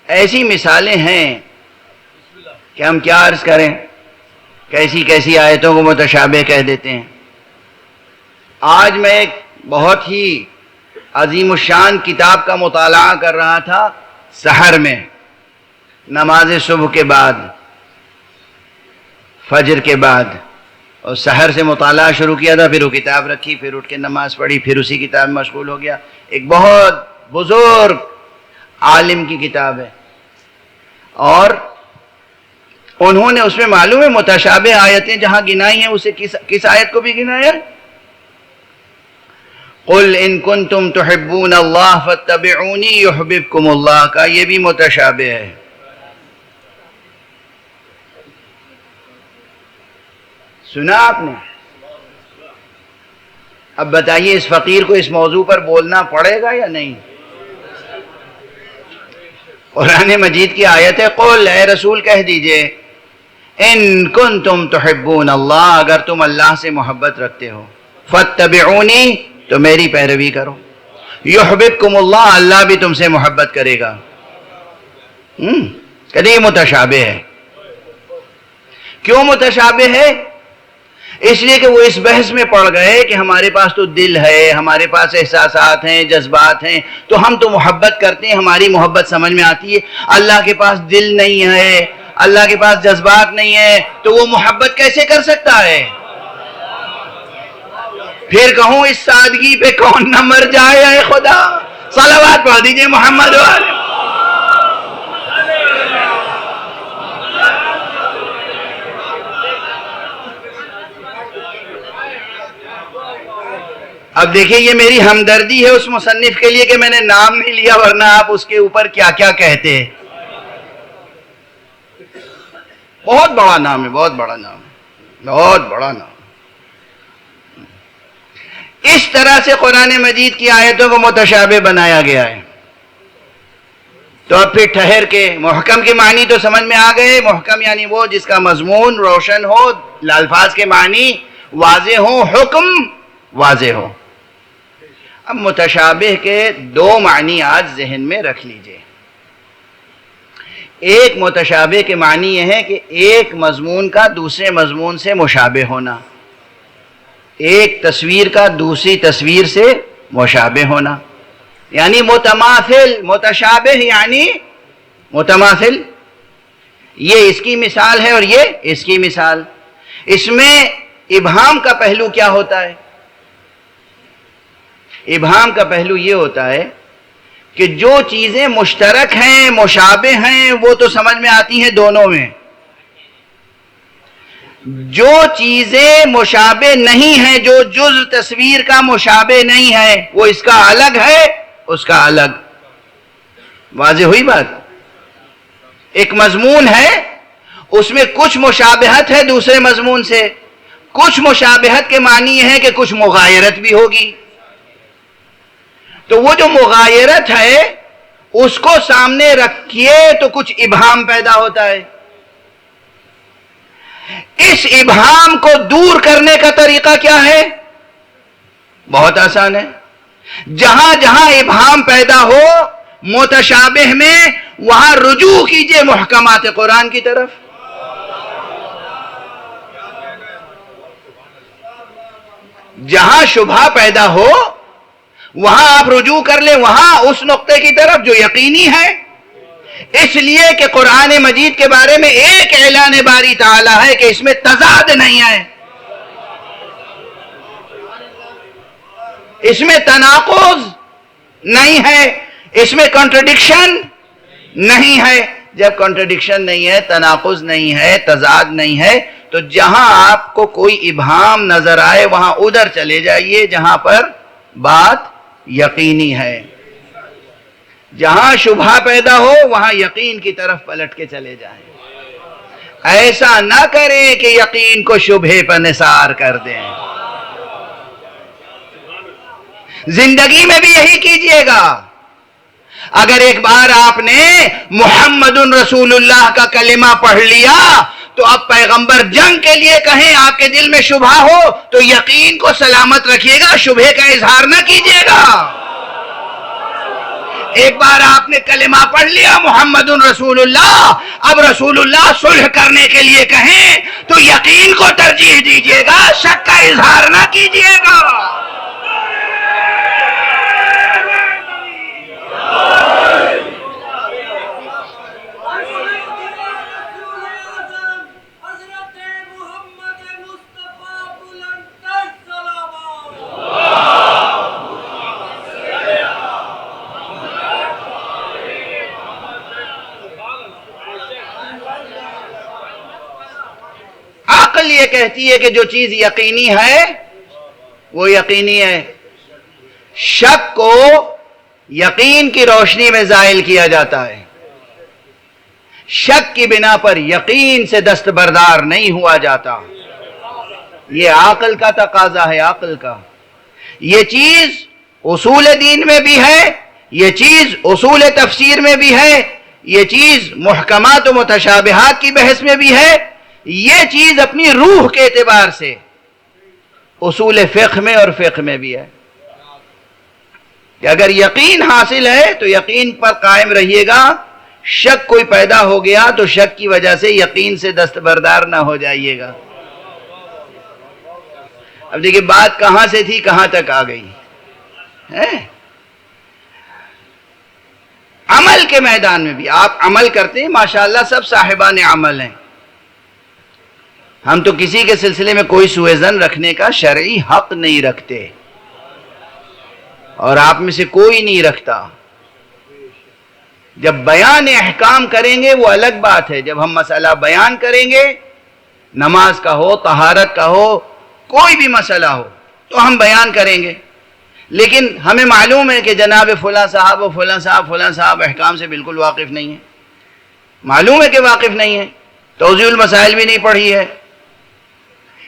ایسی مثالیں ہیں کہ ہم کیا عرض کریں، کیسی کیسی آیتوں کو متشابہ کہہ دیتے ہیں. آج میں ایک بہت ہی عظیم الشان کتاب کا مطالعہ کر رہا تھا سحر میں، نماز صبح کے بعد، فجر کے بعد، اور سحر سے مطالعہ شروع کیا تھا، پھر وہ کتاب رکھی، پھر اٹھ کے نماز پڑھی، پھر اسی کتاب میں مشغول ہو گیا. ایک بہت بزرگ عالم کی کتاب ہے، اور انہوں نے اس میں معلوم ہے متشابہ آیتیں جہاں گنائی ہیں، اسے کس آیت کو بھی گنایا؟ قل ان کنتم تحبون اللہ فاتبعونی یحببکم اللہ کا یہ بھی متشابہ ہے. سنا آپ نے؟ اب بتائیے اس فقیر کو اس موضوع پر بولنا پڑے گا یا نہیں؟ قرآن مجید کی آیت ہے، قل اے رسول کہہ دیجئے ان کنتم تحبون اللہ، اگر تم اللہ سے محبت رکھتے ہو، فاتبعونی تو میری پیروی کرو، یحببکم اللہ اللہ بھی تم سے محبت کرے گا. کہتے یہ متشابہ ہے. کیوں متشابہ ہے؟ اس لیے کہ وہ اس بحث میں پڑ گئے کہ ہمارے پاس تو دل ہے، ہمارے پاس احساسات ہیں، جذبات ہیں، تو ہم تو محبت کرتے ہیں، ہماری محبت سمجھ میں آتی ہے. اللہ کے پاس دل نہیں ہے، اللہ کے پاس جذبات نہیں ہے، تو وہ محبت کیسے کر سکتا ہے؟ پھر کہوں اس سادگی پہ کون نہ مر جائے اے خدا. صلوات پڑھ دیجئے محمد والے. اب دیکھیں یہ میری ہمدردی ہے اس مصنف کے لیے کہ میں نے نام نہیں لیا، ورنہ آپ اس کے اوپر کیا کیا کہتے. بہت بڑا نام ہے، بہت بڑا نام ہے، بہت بڑا نام. اس طرح سے قرآن مجید کی آیتوں کو متشابہ بنایا گیا ہے. تو اب پھر ٹھہر کے محکم کے معنی تو سمجھ میں آ گئے. محکم یعنی وہ جس کا مضمون روشن ہو، الفاظ کے معنی واضح ہو، حکم واضح ہو. اب متشابہ کے دو معنی آج ذہن میں رکھ لیجئے. ایک متشابہ کے معنی یہ ہے کہ ایک مضمون کا دوسرے مضمون سے مشابہ ہونا، ایک تصویر کا دوسری تصویر سے مشابہ ہونا، یعنی متماثل. متشابہ یعنی متماثل. یہ اس کی مثال ہے اور یہ اس کی مثال. اس میں ابہام کا پہلو کیا ہوتا ہے؟ ابہام کا پہلو یہ ہوتا ہے کہ جو چیزیں مشترک ہیں، مشابہ ہیں، وہ تو سمجھ میں آتی ہیں دونوں میں. جو چیزیں مشابہ نہیں ہیں، جو جز تصویر کا مشابہ نہیں ہے، وہ اس کا الگ ہے، اس کا الگ. واضح ہوئی بات؟ ایک مضمون ہے، اس میں کچھ مشابہت ہے دوسرے مضمون سے. کچھ مشابہت کے معنی یہ ہے کہ کچھ مغایرت بھی ہوگی. تو وہ جو مغایرت ہے اس کو سامنے رکھیے تو کچھ ابہام پیدا ہوتا ہے. اس ابہام کو دور کرنے کا طریقہ کیا ہے؟ بہت آسان ہے. جہاں جہاں ابہام پیدا ہو متشابہ میں، وہاں رجوع کیجئے محکمات قرآن کی طرف. جہاں شبہ پیدا ہو وہاں آپ رجوع کر لیں، وہاں اس نقطے کی طرف جو یقینی ہے. اس لیے کہ قرآن مجید کے بارے میں ایک اعلان باری تعالیٰ ہے کہ اس میں تضاد نہیں ہے، اس میں تناقض نہیں ہے، اس میں کنٹرڈکشن نہیں ہے. جب کنٹرڈکشن نہیں ہے، تناقض نہیں ہے، تضاد نہیں ہے، تو جہاں آپ کو کوئی ابہام نظر آئے وہاں ادھر چلے جائیے جہاں پر بات یقینی ہے. جہاں شبہ پیدا ہو وہاں یقین کی طرف پلٹ کے چلے جائیں. ایسا نہ کریں کہ یقین کو شبہے پر نثار کر دیں. زندگی میں بھی یہی کیجئے گا. اگر ایک بار آپ نے محمد رسول اللہ کا کلمہ پڑھ لیا تو اب پیغمبر جنگ کے لیے کہیں آپ کے دل میں شبہ ہو تو یقین کو سلامت رکھیے گا، شبہے کا اظہار نہ کیجئے گا. ایک بار آپ نے کلمہ پڑھ لیا محمد رسول اللہ، اب رسول اللہ صلح کرنے کے لیے کہیں تو یقین کو ترجیح دیجئے گا، شک کا اظہار نہ کیجئے گا. عقل یہ کہتی ہے کہ جو چیز یقینی ہے وہ یقینی ہے. شک کو یقین کی روشنی میں زائل کیا جاتا ہے. شک کی بنا پر یقین سے دستبردار نہیں ہوا جاتا. یہ عقل کا تقاضا ہے، عقل کا. یہ چیز اصول دین میں بھی ہے، یہ چیز اصول تفسیر میں بھی ہے، یہ چیز محکمات و متشابہات کی بحث میں بھی ہے، یہ چیز اپنی روح کے اعتبار سے اصول فقہ میں اور فقہ میں بھی ہے کہ اگر یقین حاصل ہے تو یقین پر قائم رہیے گا. شک کوئی پیدا ہو گیا تو شک کی وجہ سے یقین سے دستبردار نہ ہو جائیے گا. اب دیکھیں بات کہاں سے تھی کہاں تک آ گئی ہے. عمل کے میدان میں بھی آپ عمل کرتے ہیں، ماشاءاللہ سب صاحبان عمل ہیں. ہم تو کسی کے سلسلے میں کوئی سوء ظن رکھنے کا شرعی حق نہیں رکھتے اور آپ میں سے کوئی نہیں رکھتا. جب بیان احکام کریں گے وہ الگ بات ہے. جب ہم مسئلہ بیان کریں گے، نماز کا ہو، طہارت کا ہو، کوئی بھی مسئلہ ہو تو ہم بیان کریں گے. لیکن ہمیں معلوم ہے کہ جناب فلاں صاحب و فلاں صاحب احکام سے بالکل واقف نہیں ہیں. معلوم ہے کہ واقف نہیں ہے، توضیح المسائل بھی نہیں پڑھی ہے،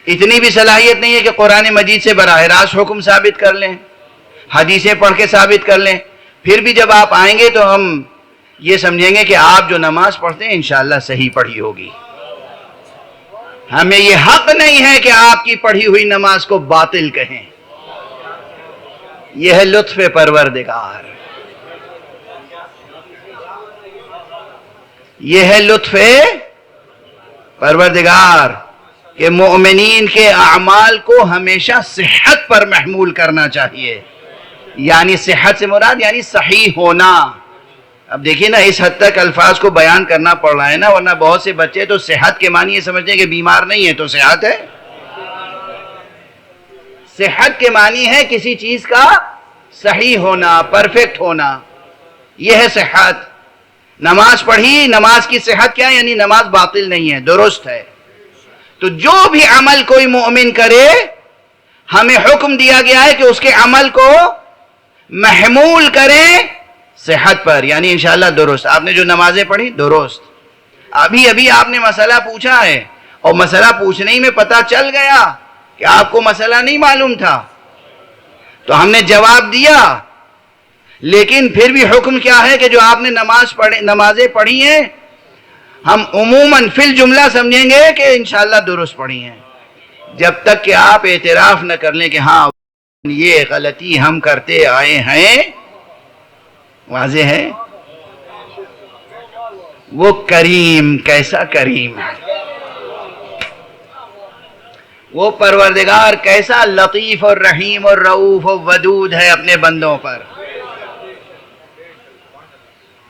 اتنی بھی صلاحیت نہیں ہے کہ قرآن مجید سے براہ راست حکم ثابت کر لیں، حدیثیں پڑھ کے ثابت کر لیں. پھر بھی جب آپ آئیں گے تو ہم یہ سمجھیں گے کہ آپ جو نماز پڑھتے ہیں انشاءاللہ صحیح پڑھی ہوگی. ہمیں یہ حق نہیں ہے کہ آپ کی پڑھی ہوئی نماز کو باطل کہیں. یہ ہے لطف پروردگار، یہ ہے لطف پروردگار کہ مومنین کے اعمال کو ہمیشہ صحت پر محمول کرنا چاہیے. یعنی صحت سے مراد یعنی صحیح ہونا. اب دیکھیے نا اس حد تک الفاظ کو بیان کرنا پڑ رہا ہے نا، ورنہ بہت سے بچے تو صحت کے معنی یہ سمجھتے ہیں کہ بیمار نہیں ہے تو صحت ہے. صحت کے معنی ہے کسی چیز کا صحیح ہونا، پرفیکٹ ہونا، یہ ہے صحت. نماز پڑھی، نماز کی صحت کیا ہے؟ یعنی نماز باطل نہیں ہے، درست ہے. تو جو بھی عمل کوئی مومن کرے ہمیں حکم دیا گیا ہے کہ اس کے عمل کو محمول کریں صحت پر، یعنی انشاءاللہ درست. آپ نے جو نمازیں پڑھی درست. ابھی آپ نے مسئلہ پوچھا ہے اور مسئلہ پوچھنے ہی میں پتہ چل گیا کہ آپ کو مسئلہ نہیں معلوم تھا تو ہم نے جواب دیا. لیکن پھر بھی حکم کیا ہے کہ جو آپ نے نمازیں پڑھی ہیں ہم عموماً فی الجملہ سمجھیں گے کہ انشاءاللہ درست پڑھی ہیں، جب تک کہ آپ اعتراف نہ کر لیں کہ ہاں یہ غلطی ہم کرتے آئے ہیں. واضح ہے؟ وہ کریم کیسا کریم ہے، وہ پروردگار کیسا لطیف اور رحیم اور رؤوف اور ودود ہے اپنے بندوں پر.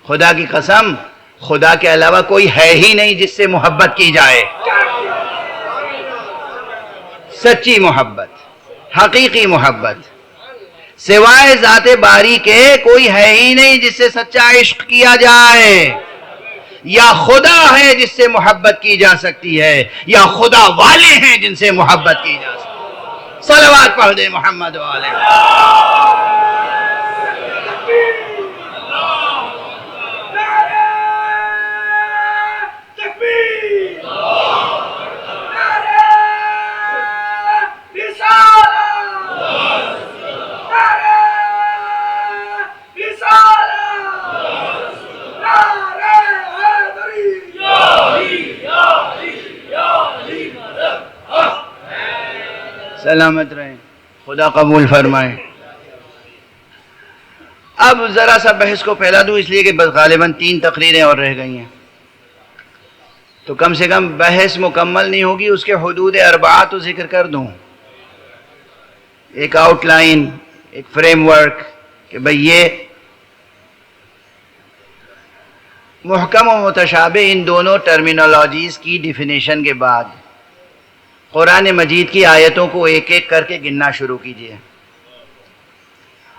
خدا کی قسم، خدا کے علاوہ کوئی ہے ہی نہیں جس سے محبت کی جائے. سچی محبت، حقیقی محبت سوائے ذات باری کے کوئی ہے ہی نہیں جس سے سچا عشق کیا جائے. یا خدا ہے جس سے محبت کی جا سکتی ہے، یا خدا والے ہیں جن سے محبت کی جا سکتی ہے. صلوات پڑھ دے محمد والے. سلامت رہیں، خدا قبول فرمائے. اب ذرا سا بحث کو پھیلا دوں، اس لیے کہ بس غالباً 3 تقریریں اور رہ گئی ہیں، تو کم سے کم بحث مکمل نہیں ہوگی، اس کے حدود 4 تو ذکر کر دوں. ایک آؤٹ لائن، ایک فریم ورک کہ بھئی یہ محکم و متشابہ ان دونوں ٹرمینالوجیز کی ڈیفینیشن کے بعد قرآن مجید کی آیتوں کو ایک ایک کر کے گننا شروع کیجئے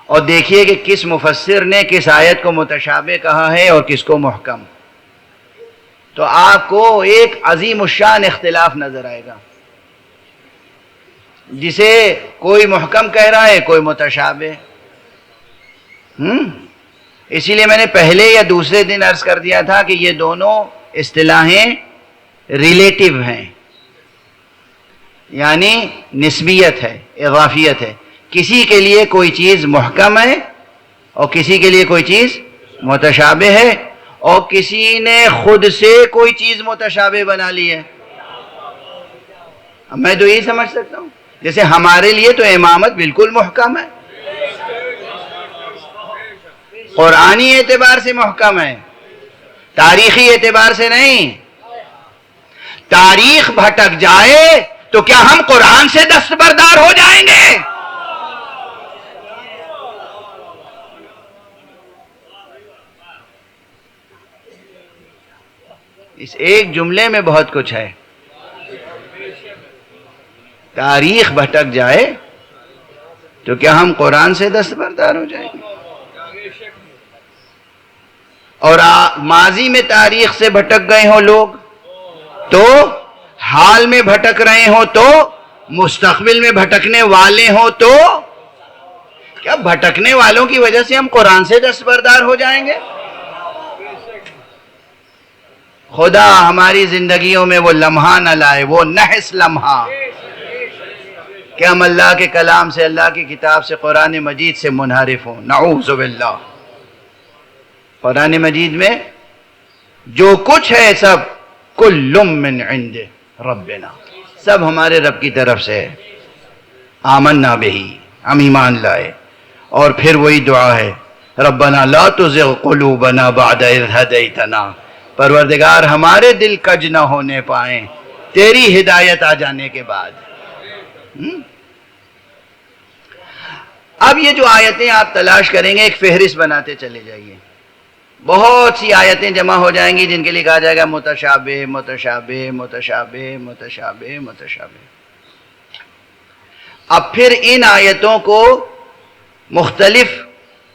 اور دیکھیے کہ کس مفسر نے کس آیت کو متشابہ کہا ہے اور کس کو محکم. تو آپ کو ایک عظیم الشان اختلاف نظر آئے گا، جسے کوئی محکم کہہ رہا ہے، کوئی متشابہ. اسی لیے میں نے پہلے یا دوسرے دن عرض کر دیا تھا کہ یہ دونوں اصطلاحیں ریلیٹیو ہیں، یعنی نسبیت ہے، اضافیت ہے. کسی کے لیے کوئی چیز محکم ہے اور کسی کے لیے کوئی چیز متشابہ ہے، اور کسی نے خود سے کوئی چیز متشابہ بنا لی ہے. میں تو یہی سمجھ سکتا ہوں جیسے ہمارے لیے تو امامت بالکل محکم ہے، قرآنی اعتبار سے محکم ہے، تاریخی اعتبار سے نہیں. تاریخ بھٹک جائے تو کیا ہم قرآن سے دستبردار ہو جائیں گے؟ اس ایک جملے میں بہت کچھ ہے. تاریخ بھٹک جائے تو کیا ہم قرآن سے دستبردار ہو جائیں گے؟ اور ماضی میں تاریخ سے بھٹک گئے ہوں لوگ تو، حال میں بھٹک رہے ہوں تو، مستقبل میں بھٹکنے والے ہوں تو، کیا بھٹکنے والوں کی وجہ سے ہم قرآن سے دستبردار ہو جائیں گے؟ خدا ہماری زندگیوں میں وہ لمحہ نہ لائے، وہ نحس لمحہ کہ ہم اللہ کے کلام سے، اللہ کی کتاب سے، قرآن مجید سے منحرف ہوں. نعوذ باللہ. قرآن مجید میں جو کچھ ہے سب کل من عند ربنا، سب ہمارے رب کی طرف سے ہے. آمنا بہی، ہم ایمان لائے. اور پھر وہی دعا ہے، ربنا لا تزغ قلوبنا بعد اذ ہدیتنا، پروردگار ہمارے دل کج نہ ہونے پائیں تیری ہدایت آ جانے کے بعد. اب یہ جو آیتیں آپ تلاش کریں گے، ایک فہرست بناتے چلے جائیے. بہت سی آیتیں جمع ہو جائیں گی جن کے لیے کہا جائے گا متشابہ متشابہ متشابہ متشابہ متشابہ. اب پھر ان آیتوں کو مختلف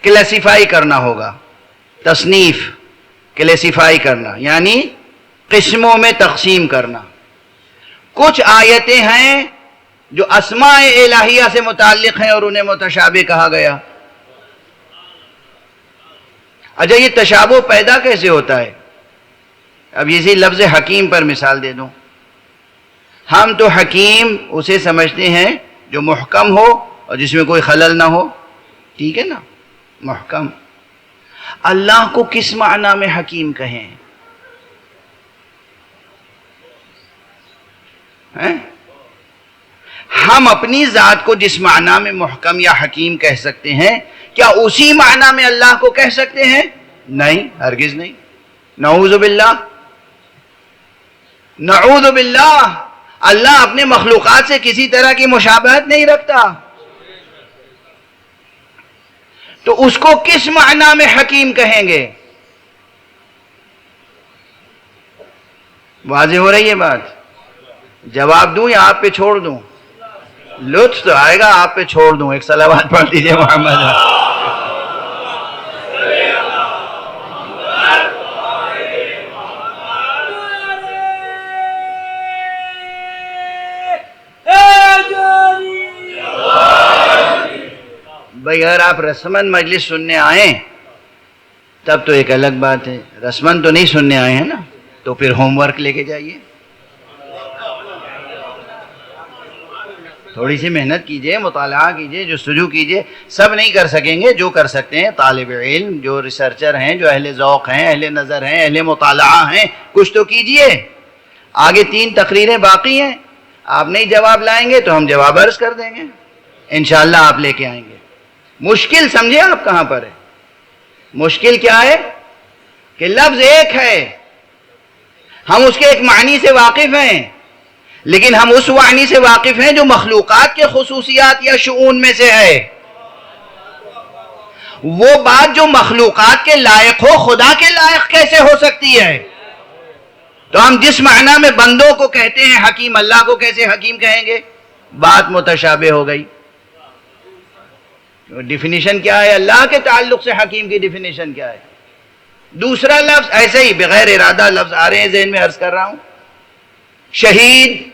کلاسیفائی کرنا ہوگا. تصنیف، کلاسیفائی کرنا یعنی قسموں میں تقسیم کرنا. کچھ آیتیں ہیں جو اسماء الہیہ سے متعلق ہیں اور انہیں متشابہ کہا گیا. اچھا، یہ تشابہ پیدا کیسے ہوتا ہے؟ اب اسی لفظ حکیم پر مثال دے دوں. ہم تو حکیم اسے سمجھتے ہیں جو محکم ہو اور جس میں کوئی خلل نہ ہو، ٹھیک ہے نا، محکم. اللہ کو کس معنی میں حکیم کہیں؟ ہم اپنی ذات کو جس معنی میں محکم یا حکیم کہہ سکتے ہیں، کیا اسی معنی میں اللہ کو کہہ سکتے ہیں؟ نہیں، ہرگز نہیں. نعوذ باللہ، نعوذ باللہ. اللہ اپنے مخلوقات سے کسی طرح کی مشابہت نہیں رکھتا، تو اس کو کس معنی میں حکیم کہیں گے؟ واضح ہو رہی ہے بات؟ جواب دوں یا آپ پہ چھوڑ دوں؟ لطف تو آئے گا، آپ پہ چھوڑ دوں. ایک صلوات پڑھ دیجئے محمد. بھئی اگر آپ رسمن مجلس سننے آئیں تب تو ایک الگ بات ہے، رسمن تو نہیں سننے آئے ہیں نا، تو پھر ہوم ورک لے کے جائیے، تھوڑی سی محنت کیجئے، مطالعہ کیجئے، جستجو کیجئے. سب نہیں کر سکیں گے، جو کر سکتے ہیں طالب علم، جو ریسرچر ہیں، جو اہل ذوق ہیں، اہل نظر ہیں، اہل مطالعہ ہیں، کچھ تو کیجئے. آگے 3 تقریریں باقی ہیں، آپ نہیں جواب لائیں گے تو ہم جواب عرض کر دیں گے، انشاءاللہ آپ لے کے آئیں گے. مشکل سمجھے آپ کہاں پر ہے؟ مشکل کیا ہے کہ لفظ ایک ہے، ہم اس کے ایک معنی سے واقف ہیں، لیکن ہم اس معنی سے واقف ہیں جو مخلوقات کے خصوصیات یا شؤون میں سے ہے. وہ بات جو مخلوقات کے لائق ہو خدا کے لائق کیسے ہو سکتی ہے؟ تو ہم جس معنی میں بندوں کو کہتے ہیں حکیم، اللہ کو کیسے حکیم کہیں گے؟ بات متشابہ ہو گئی. ڈیفینیشن کیا ہے اللہ کے تعلق سے؟ حکیم کی ڈیفینیشن کیا ہے؟ دوسرا لفظ ایسے ہی بغیر ارادہ لفظ آ رہے ہیں ذہن میں، عرض کر رہا ہوں. شہید.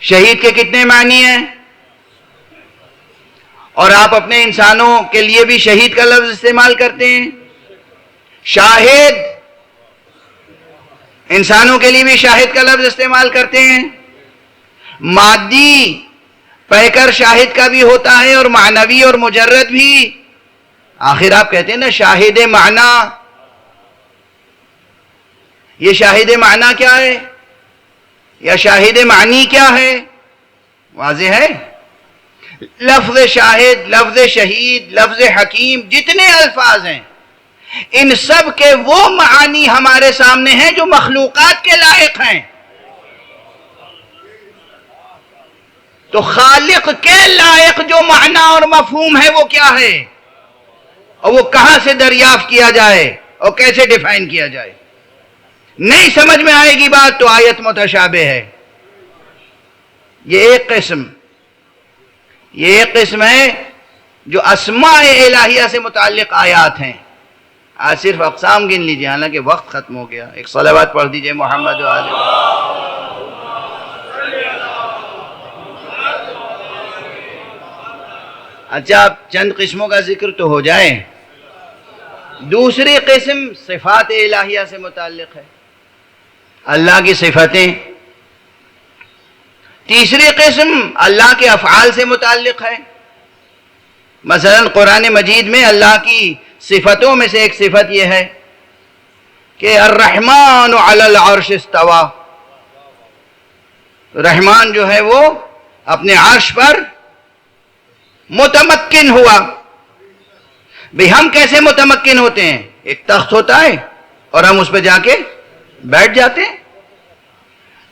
شہید کے کتنے معنی ہیں؟ اور آپ اپنے انسانوں کے لیے بھی شہید کا لفظ استعمال کرتے ہیں. شاہد، انسانوں کے لیے بھی شاہد کا لفظ استعمال کرتے ہیں. مادی پیکر شاہد کا بھی ہوتا ہے اور معنوی اور مجرد بھی. آخر آپ کہتے ہیں نا شاہد معنی. یہ شاہد معنی کیا ہے یا شاہد معنی کیا ہے؟ واضح ہے. لفظ شاہد، لفظ شہید، لفظ حکیم، جتنے الفاظ ہیں ان سب کے وہ معانی ہمارے سامنے ہیں جو مخلوقات کے لائق ہیں. تو خالق کے لائق جو معنی اور مفہوم ہے وہ کیا ہے، اور وہ کہاں سے دریافت کیا جائے اور کیسے ڈیفائن کیا جائے؟ نہیں سمجھ میں آئے گی بات تو آیت متشابہ ہے. یہ ایک قسم ہے جو اسماء الہیہ سے متعلق آیات ہیں. آج صرف اقسام گن لیجئے، حالانکہ وقت ختم ہو گیا. ایک صلوات پڑھ دیجئے محمد و آلہ. اچھا اب چند قسموں کا ذکر تو ہو جائے. دوسری قسم صفات الہیہ سے متعلق ہے، اللہ کی صفتیں. تیسری قسم اللہ کے افعال سے متعلق ہے. مثلا قرآن مجید میں اللہ کی صفتوں میں سے ایک صفت یہ ہے کہ الرحمن علی العرش استوى. رحمان جو ہے وہ اپنے عرش پر متمکن ہوا. بھئی ہم کیسے متمکن ہوتے ہیں؟ ایک تخت ہوتا ہے اور ہم اس پہ جا کے بیٹھ جاتے ہیں.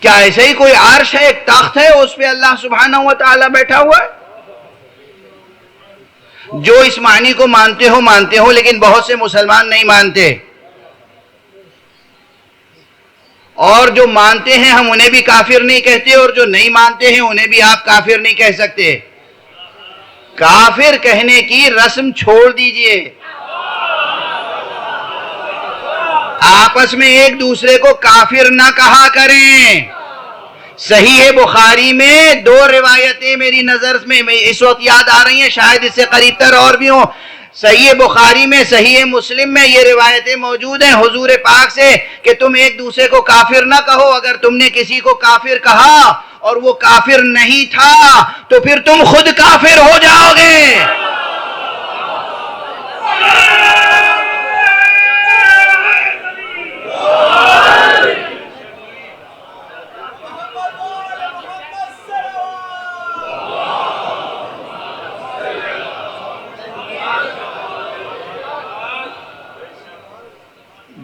کیا ایسے ہی کوئی عرش ہے، ایک تخت ہے، اس پہ اللہ سبحانہ و تعالی بیٹھا ہوا ہے؟ جو اس معنی کو مانتے ہو لیکن بہت سے مسلمان نہیں مانتے، اور جو مانتے ہیں ہم انہیں بھی کافر نہیں کہتے، اور جو نہیں مانتے ہیں انہیں بھی آپ کافر نہیں کہہ سکتے. کافر کہنے کی رسم چھوڑ دیجئے. آپس میں ایک دوسرے کو کافر نہ کہا کریں. صحیح بخاری میں 2 روایتیں میری نظر میں اس وقت یاد آ رہی ہیں، شاید اس سے قریب تر اور بھی ہوں. صحیح بخاری میں، صحیح مسلم میں یہ روایتیں موجود ہیں حضور پاک سے کہ تم ایک دوسرے کو کافر نہ کہو. اگر تم نے کسی کو کافر کہا اور وہ کافر نہیں تھا تو پھر تم خود کافر ہو جاؤ گے.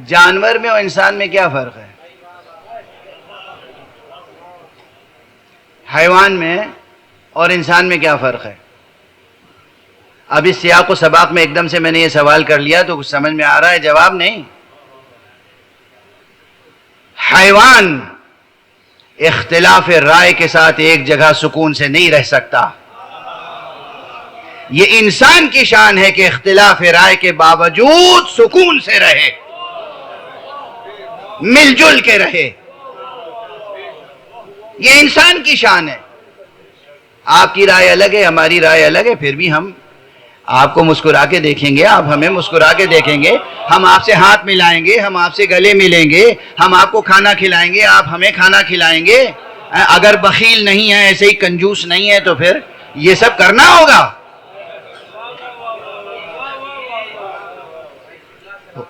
جانور میں اور انسان میں کیا فرق ہے؟ حیوان میں اور انسان میں کیا فرق ہے؟ اب اس سیاق و سباق میں ایک دم سے میں نے یہ سوال کر لیا تو کچھ سمجھ میں آ رہا ہے؟ جواب نہیں۔ حیوان اختلاف رائے کے ساتھ ایک جگہ سکون سے نہیں رہ سکتا۔ یہ انسان کی شان ہے کہ اختلاف رائے کے باوجود سکون سے رہے، مل جل کے رہے۔ یہ انسان کی شان ہے۔ آپ کی رائے الگ ہے، ہماری رائے الگ ہے، پھر بھی ہم آپ کو مسکرا کے دیکھیں گے، آپ ہمیں مسکرا کے دیکھیں گے، ہم آپ سے ہاتھ ملائیں گے، ہم آپ سے گلے ملیں گے، ہم آپ کو کھانا کھلائیں گے، آپ ہمیں کھانا کھلائیں گے۔ اگر بخیل نہیں ہے، ایسے ہی کنجوس نہیں ہے تو پھر یہ سب کرنا ہوگا۔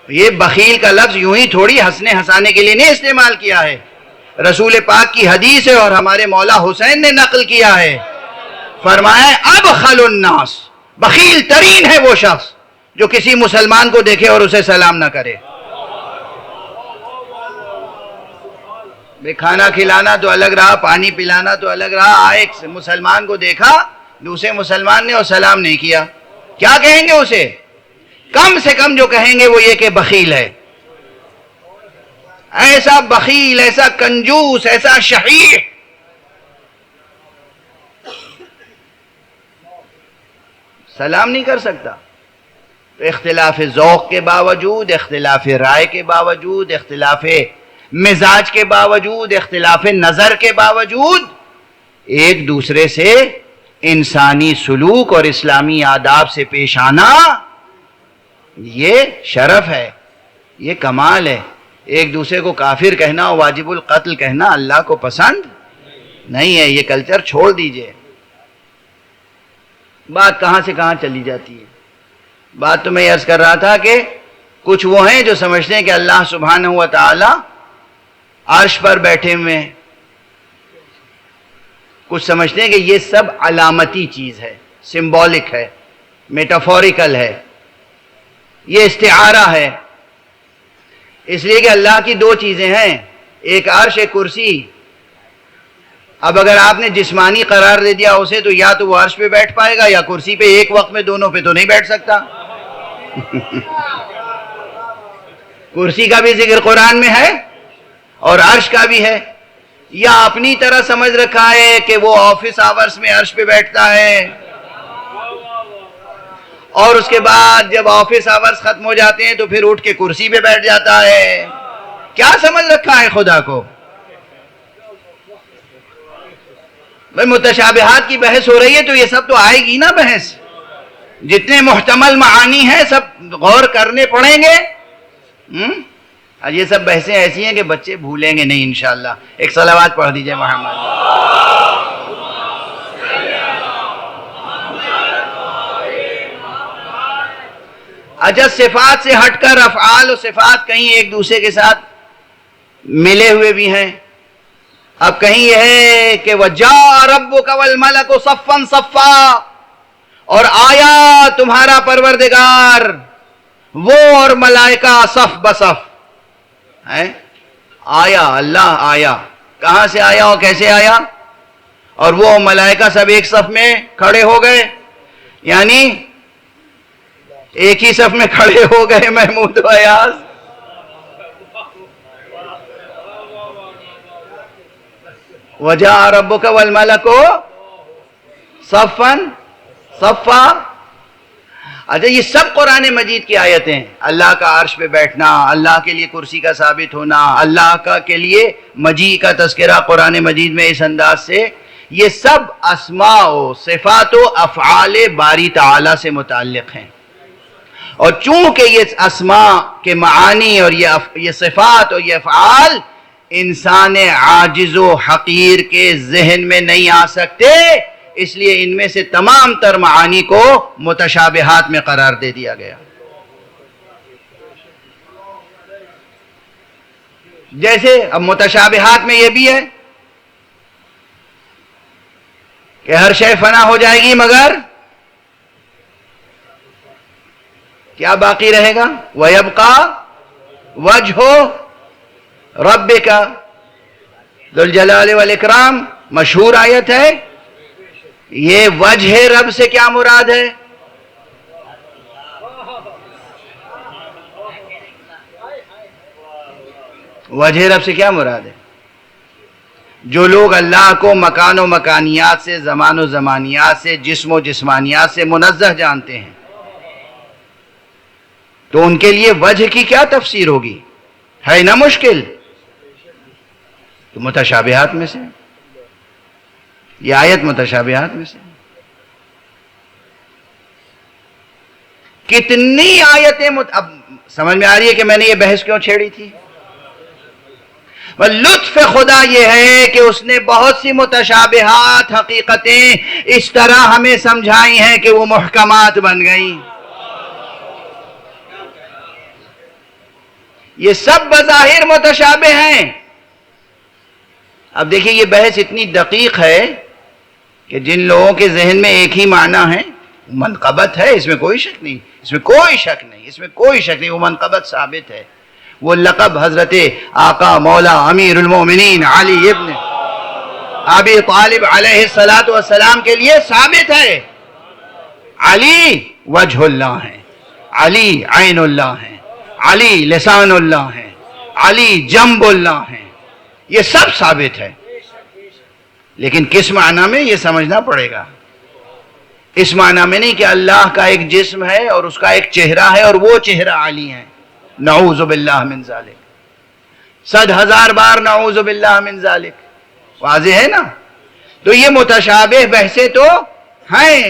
یہ بخیل کا لفظ یوں ہی تھوڑی ہنسنے ہنسانے کے لیے نہیں استعمال کیا ہے، رسول پاک کی حدیث ہے اور ہمارے مولا حسین نے نقل کیا ہے۔ فرمایا ابخل الناس، بخیل ترین ہے وہ شخص جو کسی مسلمان کو دیکھے اور اسے سلام نہ کرے۔ بے کھانا کھلانا تو الگ رہا، پانی پلانا تو الگ رہا، ایک مسلمان کو دیکھا دوسرے مسلمان نے اور سلام نہیں کیا، کیا کہیں گے اسے؟ کم سے کم جو کہیں گے وہ یہ کہ بخیل ہے۔ ایسا بخیل، ایسا کنجوس، ایسا شحیح۔ سلام نہیں کر سکتا۔ تو اختلاف ذوق کے باوجود، اختلاف رائے کے باوجود، اختلاف مزاج کے باوجود، اختلاف نظر کے باوجود ایک دوسرے سے انسانی سلوک اور اسلامی آداب سے پیش آنا، یہ شرف ہے، یہ کمال ہے۔ ایک دوسرے کو کافر کہنا اور واجب القتل کہنا اللہ کو پسند نہیں ہے۔ یہ کلچر چھوڑ دیجئے۔ بات کہاں سے کہاں چلی جاتی ہے۔ بات تو میں عرض کر رہا تھا کہ کچھ وہ ہیں جو سمجھتے ہیں کہ اللہ سبحانہ و تعالی عرش پر بیٹھے ہوئے ہیں، کچھ سمجھتے ہیں کہ یہ سب علامتی چیز ہے، سمبولک ہے، میٹافوریکل ہے، یہ استعارہ ہے۔ اس لیے کہ اللہ کی دو چیزیں ہیں، ایک عرش، ایک کرسی۔ اب اگر آپ نے جسمانی قرار دے دیا اسے تو یا تو وہ عرش پہ بیٹھ پائے گا یا کرسی پہ، ایک وقت میں دونوں پہ تو نہیں بیٹھ سکتا۔ کرسی کا بھی ذکر قرآن میں ہے اور عرش کا بھی ہے۔ یا اپنی طرح سمجھ رکھا ہے کہ وہ آفس آورز میں عرش پہ بیٹھتا ہے اور اس کے بعد جب آفس آورز ختم ہو جاتے ہیں تو پھر اٹھ کے کرسی پہ بیٹھ جاتا ہے۔ کیا سمجھ رکھا ہے خدا کو؟ بھئی متشابہات کی بحث ہو رہی ہے تو یہ سب تو آئے گی نا بحث۔ جتنے محتمل معانی ہیں سب غور کرنے پڑیں گے۔ یہ سب بحثیں ایسی ہیں کہ بچے بھولیں گے نہیں انشاءاللہ۔ ایک صلوات پڑھ دیجئے محمد۔ اچھا، صفات سے ہٹ کر افعال و صفات کہیں ایک دوسرے کے ساتھ ملے ہوئے بھی ہیں۔ اب کہیں یہ ہے کہ وَجَاءَ رَبُّكَ وَالْمَلَكُ صَفًّا صَفًّا، اور آیا تمہارا پروردگار وہ اور ملائکہ صف بصف ہے۔ آیا، اللہ آیا، کہاں سے آیا اور کیسے آیا؟ اور وہ ملائکہ سب ایک صف میں کھڑے ہو گئے، یعنی ایک ہی صف میں کھڑے ہو گئے محمود و ایاز۔ وَجَاءَ رَبُّكَ وَالْمَلَكُ صَفًّا صَفًّا۔ اچھا، یہ سب قرآن مجید کی آیتیں ہیں۔ اللہ کا عرش پہ بیٹھنا، اللہ کے لیے کرسی کا ثابت ہونا، اللہ کا کے لیے مجیء کا تذکرہ قرآن مجید میں اس انداز سے، یہ سب اسماء و صفات و افعال باری تعالی سے متعلق ہیں۔ اور چونکہ یہ اسماء کے معانی اور یہ صفات اور یہ افعال انسان عاجز و حقیر کے ذہن میں نہیں آ سکتے، اس لیے ان میں سے تمام تر معانی کو متشابہات میں قرار دے دیا گیا۔ جیسے اب متشابہات میں یہ بھی ہے کہ ہر شے فنا ہو جائے گی مگر کیا باقی رہے گا؟ وَيَبْقَى وَجْهُ رَبِّكَ ذُو الْجَلَالِ وَالْإِكْرَامِ۔ مشہور آیت ہے. یہ وجہ رب سے کیا مراد ہے؟ وجہ رب سے کیا مراد ہے؟ جو لوگ اللہ کو مکان و مکانیات سے، زمان و زمانیات سے، جسم و جسمانیات سے منزہ جانتے ہیں، تو ان کے لیے وجہ کی کیا تفسیر ہوگی؟ ہے نا مشکل. تو متشابہات میں سے یہ آیت متشابہات میں سے. کتنی آیتیں اب سمجھ میں آ رہی ہے کہ میں نے یہ بحث کیوں چھیڑی تھی؟ لطف خدا یہ ہے کہ اس نے بہت سی متشابہات حقیقتیں اس طرح ہمیں سمجھائی ہیں کہ وہ محکمات بن گئیں. یہ سب بظاہر متشابہ ہیں. اب دیکھیں یہ بحث اتنی دقیق ہے کہ جن لوگوں کے ذہن میں ایک ہی معنی ہے، منقبت ہے، اس میں کوئی شک نہیں، اس میں کوئی شک نہیں، اس میں کوئی شک نہیں، وہ منقبت ثابت ہے. وہ لقب حضرت آقا مولا امیر المومنین علی ابن ابی طالب علیہ السلام کے لیے ثابت ہے. علی وجہ اللہ ہے، علی عین اللہ ہے، علی لسان اللہ ہے، علی جنب اللہ ہے. یہ سب ثابت ہے. لیکن کس معنی میں یہ سمجھنا پڑے گا. اس معنی میں نہیں کہ اللہ کا ایک جسم ہے اور اس کا ایک چہرہ ہے اور وہ چہرہ علی ہے. نعوذ باللہ من ذالک. 100,000 بار نعوذ باللہ من ذالک. واضح ہے نا. تو یہ متشابہ بحثیں تو ہیں،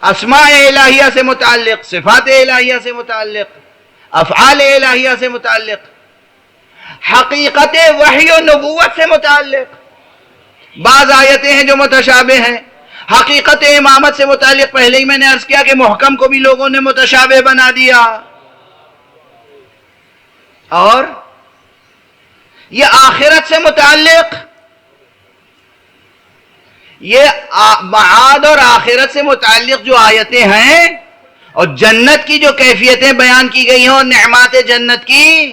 اسماء الہیہ سے متعلق، صفات الہیہ سے متعلق، افعال الہیہ سے متعلق، حقیقت وحی و نبوت سے متعلق. بعض آیتیں ہیں جو متشابہ ہیں. حقیقت امامت سے متعلق پہلے ہی میں نے عرض کیا کہ محکم کو بھی لوگوں نے متشابہ بنا دیا. اور یہ آخرت سے متعلق، یہ معاد اور آخرت سے متعلق جو آیتیں ہیں اور جنت کی جو کیفیتیں بیان کی گئی ہیں اور نعمات جنت کی،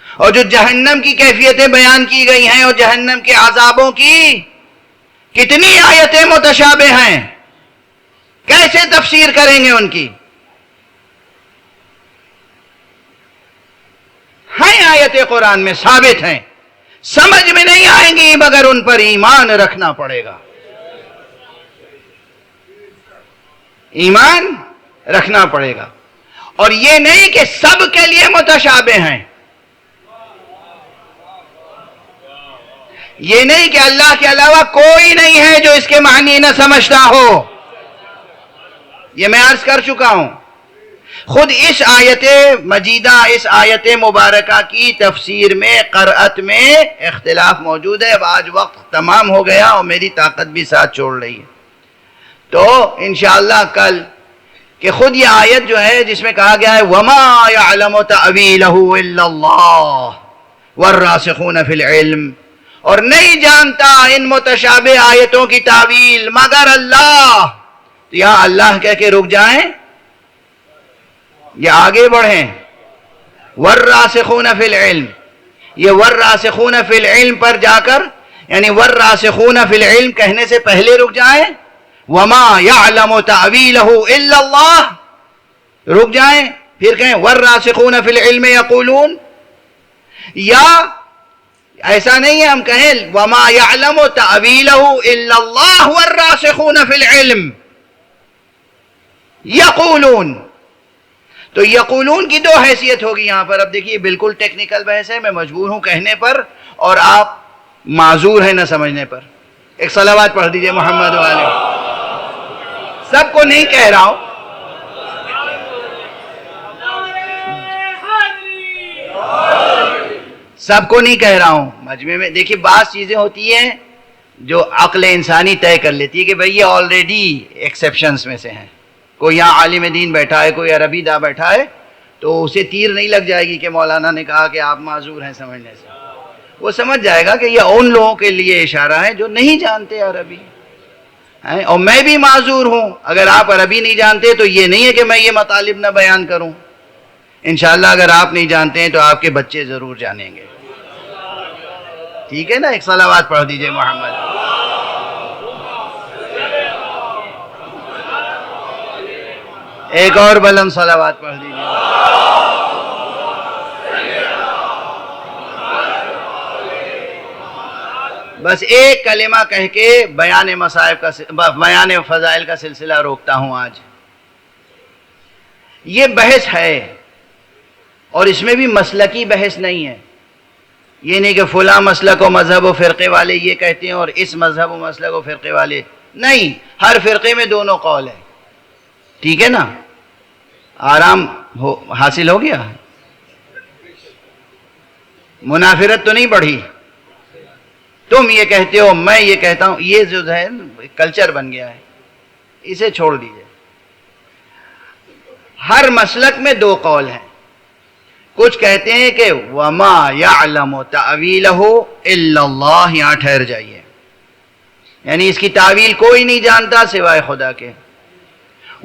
اور جو جہنم کی کیفیتیں بیان کی گئی ہیں اور جہنم کے عذابوں کی، کتنی آیتیں متشابہ ہیں. کیسے تفسیر کریں گے ان کی؟ ہیں آیتیں قرآن میں ثابت ہیں، سمجھ میں نہیں آئیں گی مگر ان پر ایمان رکھنا پڑے گا. ایمان رکھنا پڑے گا. اور یہ نہیں کہ سب کے لیے متشابہ ہیں. یہ نہیں کہ اللہ کے علاوہ کوئی نہیں ہے جو اس کے معنی نہ سمجھتا ہو. یہ میں عرض کر چکا ہوں. خود اس آیت مجیدہ، اس آیت مبارکہ کی تفسیر میں، قرأت میں اختلاف موجود ہے. اب آج وقت تمام ہو گیا اور میری طاقت بھی ساتھ چھوڑ رہی ہے. تو انشاءاللہ کل کہ خود یہ آیت جو ہے جس میں کہا گیا ہے وَمَا يَعْلَمُ تَأْوِيلَهُ إِلَّا اللَّهُ وَالرَّاسِخُونَ فِي الْعِلْمِ، اور نہیں جانتا ان متشابہ آیتوں کی تعویل مگر اللہ. تو یہاں اللہ کہہ کے رک جائیں یا آگے بڑھیں؟ والراسخون فی العلم، یہ والراسخون فی العلم پر جا کر یعنی والراسخون فی العلم کہنے سے پہلے رک جائیں. وما یعلم تأویلہ الا اللہ، رک جائیں پھر کہیں والراسخون فی العلم یقولون. یا ایسا نہیں ہے ہم کہیں وما یعلم تأویلہ الا اللہ والراسخون فی العلم یقولون. تو یقولون کی دو حیثیت ہوگی یہاں پر. اب دیکھیے بالکل ٹیکنیکل بحث ہے، میں مجبور ہوں کہنے پر اور آپ معذور ہیں نہ سمجھنے پر. ایک صلوات پڑھ دیجئے محمد والے. سب کو نہیں کہہ رہا ہوں، سب کو نہیں کہہ رہا ہوں. مجمع میں دیکھیے بعض چیزیں ہوتی ہیں جو عقل انسانی طے کر لیتی ہے کہ بھئی یہ آلریڈی ایکسیپشنز میں سے ہیں. کوئی یہاں عالم دین بیٹھا ہے، کوئی عربی دا بیٹھا ہے، تو اسے تیر نہیں لگ جائے گی کہ مولانا نے کہا کہ آپ معذور ہیں سمجھنے سے. وہ سمجھ جائے گا کہ یہ ان لوگوں کے لیے اشارہ ہے جو نہیں جانتے عربی. اور میں بھی معذور ہوں، اگر آپ عربی نہیں جانتے تو یہ نہیں ہے کہ میں یہ مطالب نہ بیان کروں. انشاءاللہ اگر آپ نہیں جانتے ہیں تو آپ کے بچے ضرور جانیں گے. ٹھیک ہے نا؟ ایک صلوات پڑھ دیجئے محمد. ایک اور بلند صلوات پڑھ دیجئے. بس ایک کلمہ کہہ کے بیان مصائب کا بیان فضائل کا سلسلہ روکتا ہوں آج. یہ بحث ہے اور اس میں بھی مسلکی بحث نہیں ہے. یہ نہیں کہ فلاں مسلک و مذہب و فرقے والے یہ کہتے ہیں اور اس مذہب و مسلک و فرقے والے نہیں. ہر فرقے میں دونوں قول ہیں. ٹھیک ہے نا؟ آرام حاصل ہو گیا؟ منافرت تو نہیں بڑھی؟ تم یہ کہتے ہو میں یہ کہتا ہوں، یہ جو ہے کلچر بن گیا ہے، اسے چھوڑ دیجئے. ہر مسلک میں دو قول ہیں. کچھ کہتے ہیں کہ وَمَا يَعْلَمُ تَأْوِيلَهُ إِلَّا اللَّهِ. یہاں ٹھہر جائیے، یعنی اس کی تعویل کوئی نہیں جانتا سوائے خدا کے.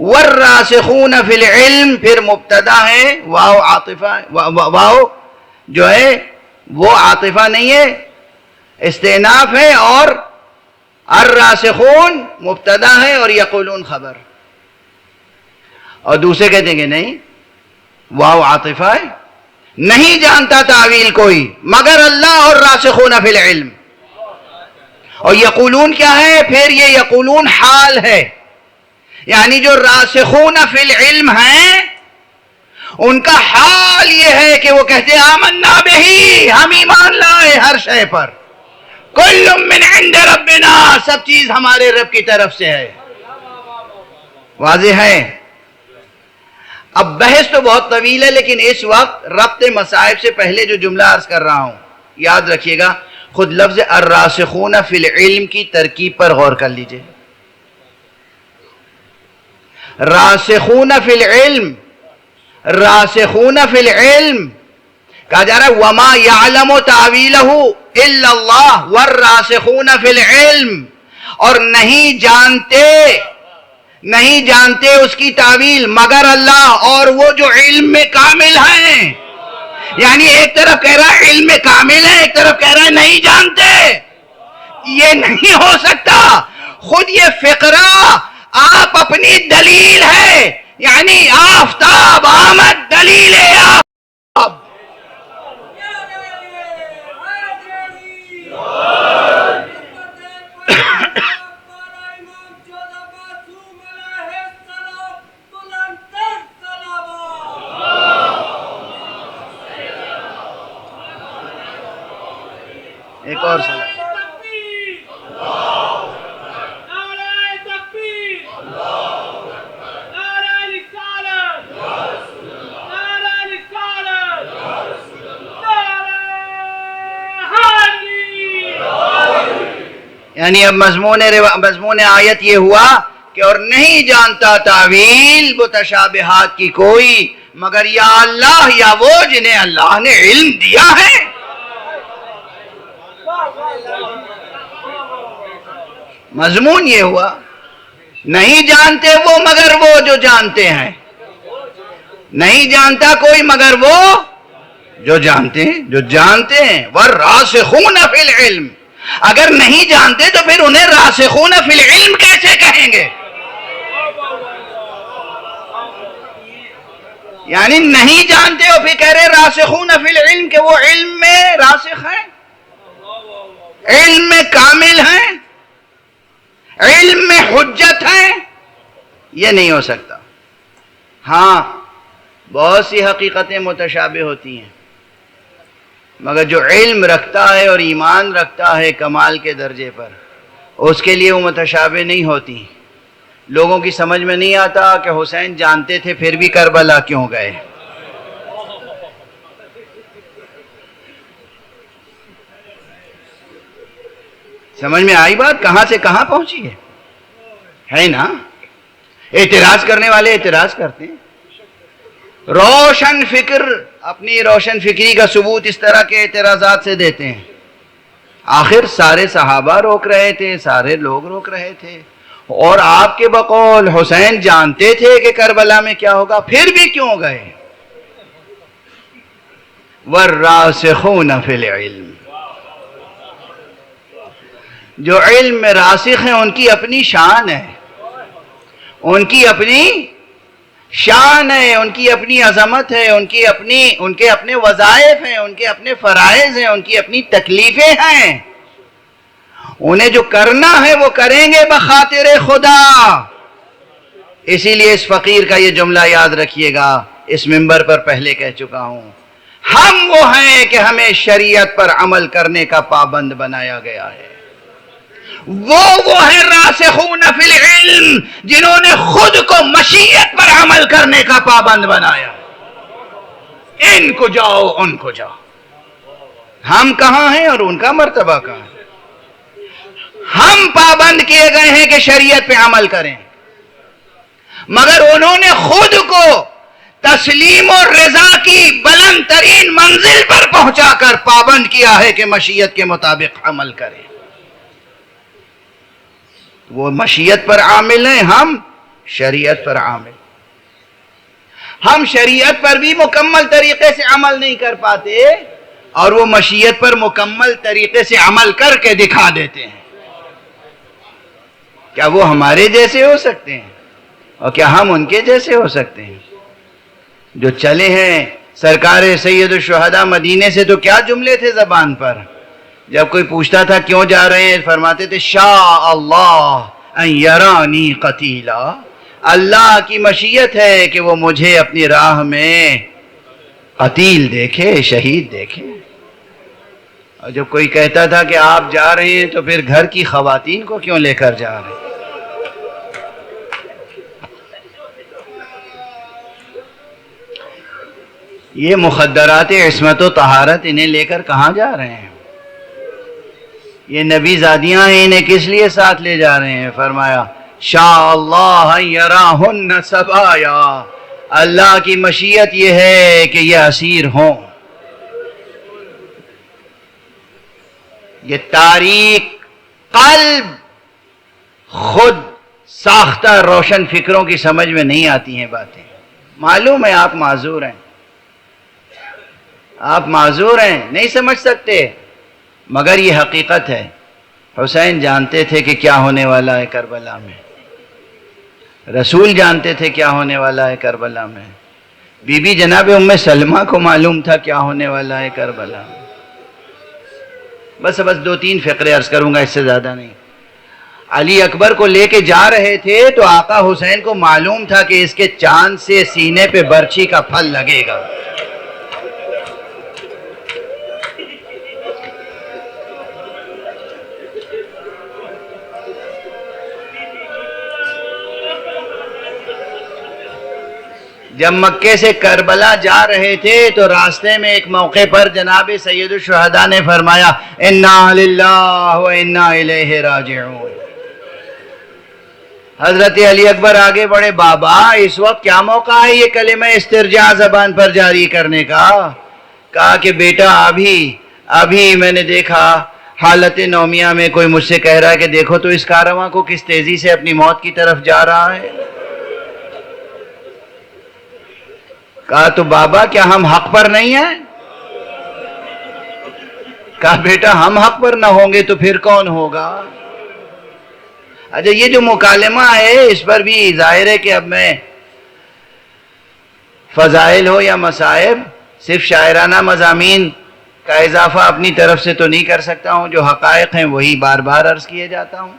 وَالرَّاسِخُونَ فِي الْعِلْمِ پھر مبتدا ہے، واو عاطفہ، واو جو ہے وہ عاطفہ نہیں ہے، استئناف ہے، اور الراسخون مبتدا ہے اور یقولون خبر. اور دوسرے کہتے ہیں کہ نہیں، واو عاطفہ ہے، نہیں جانتا تعویل کوئی مگر اللہ اور راسخون فی العلم. اور یقولون کیا ہے؟ پھر یہ یقولون حال ہے، یعنی جو راسخون فی العلم ہیں ان کا حال یہ ہے کہ وہ کہتے ہیں آمنا بہی، ہم ایمان لائے ہر شے پر، کل من عند ربنا، سب چیز ہمارے رب کی طرف سے ہے. واضح ہے؟ اب بحث تو بہت طویل ہے، لیکن اس وقت ربط مصائب سے پہلے جو جملہ عرض کر رہا ہوں یاد رکھیے گا. خود لفظ الراسخون فی العلم کی ترکیب پر غور کر لیجئے. راسخون فی العلم، راسخون فی العلم کہا جا رہا ہے وما یعلم تعویلہ الا اللہ والراسخون فی العلم، اور نہیں جانتے اس کی تعویل مگر اللہ اور وہ جو علم میں کامل ہیں. یعنی ایک طرف کہہ رہا ہے علم میں کامل ہے، ایک طرف کہہ رہا ہے نہیں جانتے. یہ نہیں ہو سکتا. خود یہ فقرہ آپ اپنی دلیل ہے، یعنی آفتاب آمد دلیل آفتاب. ایک اور سلام. یعنی اب مضمون آیت یہ ہوا کہ اور نہیں جانتا تعویل متشابہات کی کوئی مگر یا اللہ یا وہ جنہیں اللہ نے علم دیا ہے. مضمون یہ ہوا نہیں جانتے وہ مگر وہ جو جانتے ہیں. نہیں جانتا کوئی مگر وہ جو جانتے ہیں. والراسخون فی العلم، اگر نہیں جانتے تو پھر انہیں راسخون فی العلم کیسے کہیں گے؟ یعنی نہیں جانتے ہو پھر کہہ رہے راسخون فی العلم کہ وہ علم میں راسخ ہیں، علم میں کامل ہیں، علم میں حجت ہیں. یہ نہیں ہو سکتا. ہاں بہت سی حقیقتیں متشابہ ہوتی ہیں، مگر جو علم رکھتا ہے اور ایمان رکھتا ہے کمال کے درجے پر، اس کے لیے وہ متشابہ نہیں ہوتی. لوگوں کی سمجھ میں نہیں آتا کہ حسین جانتے تھے پھر بھی کربلا کیوں گئے. سمجھ میں آئی بات؟ کہاں سے کہاں پہنچی ہے نا؟ اعتراض کرنے والے اعتراض کرتے ہیں. روشن فکر اپنی روشن فکری کا ثبوت اس طرح کے اعتراضات سے دیتے ہیں. آخر سارے صحابہ روک رہے تھے، سارے لوگ روک رہے تھے، اور آپ کے بقول حسین جانتے تھے کہ کربلا میں کیا ہوگا، پھر بھی کیوں گئے؟ والراسخون فی العلم. جو علم میں راسخ ہیں ان کی اپنی شان ہے، ان کی اپنی شان ہے، ان کی اپنی عظمت ہے، ان کے اپنے وظائف ہیں، ان کے اپنے فرائض ہیں، ان کی اپنی تکلیفیں ہیں. انہیں جو کرنا ہے وہ کریں گے بخاطر خدا. اسی لیے اس فقیر کا یہ جملہ یاد رکھیے گا، اس منبر پر پہلے کہہ چکا ہوں، ہم وہ ہیں کہ ہمیں شریعت پر عمل کرنے کا پابند بنایا گیا ہے. وہ ہیں راسخون فی العلم جنہوں نے خود کو مشیت پر عمل کرنے کا پابند بنایا. ان کو جاؤ ان کو جاؤ. ہم کہاں ہیں اور ان کا مرتبہ کہاں ہے؟ ہم پابند کیے گئے ہیں کہ شریعت پہ عمل کریں، مگر انہوں نے خود کو تسلیم و رضا کی بلند ترین منزل پر پہنچا کر پابند کیا ہے کہ مشیت کے مطابق عمل کریں. وہ مشیت پر عامل ہیں، ہم شریعت پر عامل. ہم شریعت پر بھی مکمل طریقے سے عمل نہیں کر پاتے اور وہ مشیت پر مکمل طریقے سے عمل کر کے دکھا دیتے ہیں. کیا وہ ہمارے جیسے ہو سکتے ہیں اور کیا ہم ان کے جیسے ہو سکتے ہیں؟ جو چلے ہیں سرکار سید الشہداء مدینے سے تو کیا جملے تھے زبان پر؟ جب کوئی پوچھتا تھا کیوں جا رہے ہیں فرماتے تھے شاء اللہ ان یرانی قتیلا. اللہ کی مشیت ہے کہ وہ مجھے اپنی راہ میں قتیل دیکھے، شہید دیکھے. اور جب کوئی کہتا تھا کہ آپ جا رہے ہیں تو پھر گھر کی خواتین کو کیوں لے کر جا رہے ہیں؟ یہ مخدرات عصمت و طہارت انہیں لے کر کہاں جا رہے ہیں؟ یہ نبی زادیاں ہیں، انہیں کس لیے ساتھ لے جا رہے ہیں؟ فرمایا شاء اللہ یراہن سبایا. اللہ کی مشیت یہ ہے کہ یہ اسیر ہوں. یہ تاریک قلب خود ساختہ روشن فکروں کی سمجھ میں نہیں آتی ہیں باتیں. معلوم ہے آپ معذور ہیں، آپ معذور ہیں، نہیں سمجھ سکتے، مگر یہ حقیقت ہے. حسین جانتے تھے کہ کیا ہونے والا ہے کربلا میں، رسول جانتے تھے کیا ہونے والا ہے کربلا میں، بی بی جناب ام سلمہ کو معلوم تھا کیا ہونے والا ہے کربلا میں. بس 2-3 فقرے عرض کروں گا، اس سے زیادہ نہیں. علی اکبر کو لے کے جا رہے تھے تو آقا حسین کو معلوم تھا کہ اس کے چاند سے سینے پہ برچھی کا پھل لگے گا. جب مکے سے کربلا جا رہے تھے تو راستے میں ایک موقع پر جناب سید الشہداء نے فرمایا انا للہ و انا الیہ راجعون. حضرت علی اکبر آگے بڑھے، بابا اس وقت کیا موقع ہے یہ کلمہ استرجاع زبان پر جاری کرنے کا؟ کہا کہ بیٹا ابھی میں نے دیکھا حالت نومیہ میں کوئی مجھ سے کہہ رہا ہے کہ دیکھو تو اس کارواں کو کس تیزی سے اپنی موت کی طرف جا رہا ہے. کہا تو بابا کیا ہم حق پر نہیں ہیں؟ کہا بیٹا ہم حق پر نہ ہوں گے تو پھر کون ہوگا؟ اچھا یہ جو مکالمہ ہے اس پر بھی ظاہر ہے کہ اب میں فضائل ہو یا مصائب صرف شاعرانہ مضامین کا اضافہ اپنی طرف سے تو نہیں کر سکتا ہوں، جو حقائق ہیں وہی بار بار عرض کیے جاتا ہوں.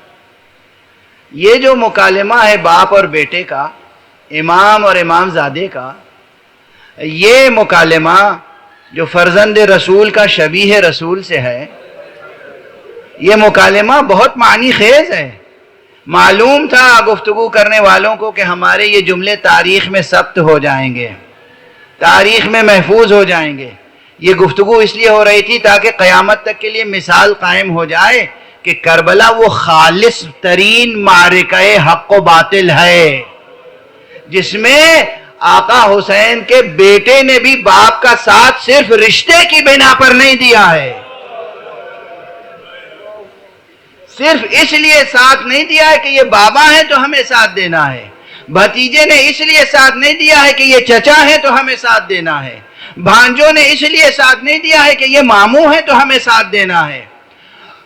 یہ جو مکالمہ ہے باپ اور بیٹے کا، امام اور امام زادے کا، یہ مکالمہ جو فرزند رسول کا شبیہ رسول سے ہے، یہ مکالمہ بہت معنی خیز ہے. معلوم تھا گفتگو کرنے والوں کو کہ ہمارے یہ جملے تاریخ میں ثبت ہو جائیں گے، تاریخ میں محفوظ ہو جائیں گے. یہ گفتگو اس لیے ہو رہی تھی تاکہ قیامت تک کے لیے مثال قائم ہو جائے کہ کربلا وہ خالص ترین معرکہ حق و باطل ہے جس میں آقا حسین کے بیٹے نے بھی باپ کا ساتھ صرف رشتے کی بنا پر نہیں دیا ہے، صرف اس لیے ساتھ نہیں دیا ہے کہ یہ بابا ہیں تو ہمیں ساتھ دینا ہے، بھتیجے نے اس لیے ساتھ نہیں دیا ہے کہ یہ چچا ہے تو ہمیں ساتھ دینا ہے، بھانجوں نے اس لیے ساتھ نہیں دیا ہے کہ یہ ماموں ہے تو ہمیں ساتھ دینا ہے.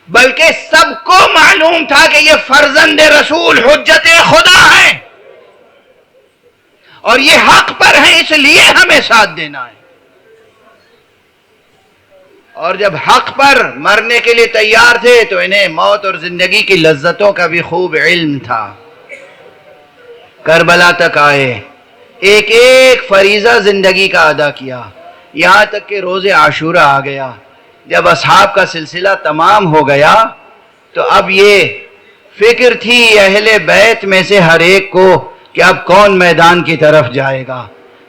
بلکہ سب کو معلوم تھا کہ یہ فرزند رسول حجت خدا ہیں اور یہ حق پر ہیں، اس لیے ہمیں ساتھ دینا ہے۔ اور جب حق پر مرنے کے لیے تیار تھے تو انہیں موت اور زندگی کی لذتوں کا بھی خوب علم تھا۔ کربلا تک آئے، ایک ایک فریضہ زندگی کا ادا کیا، یہاں تک کہ روز عاشورہ آ گیا۔ جب اصحاب کا سلسلہ تمام ہو گیا تو اب یہ فکر تھی اہل بیت میں سے ہر ایک کو کہ اب کون میدان کی طرف جائے گا۔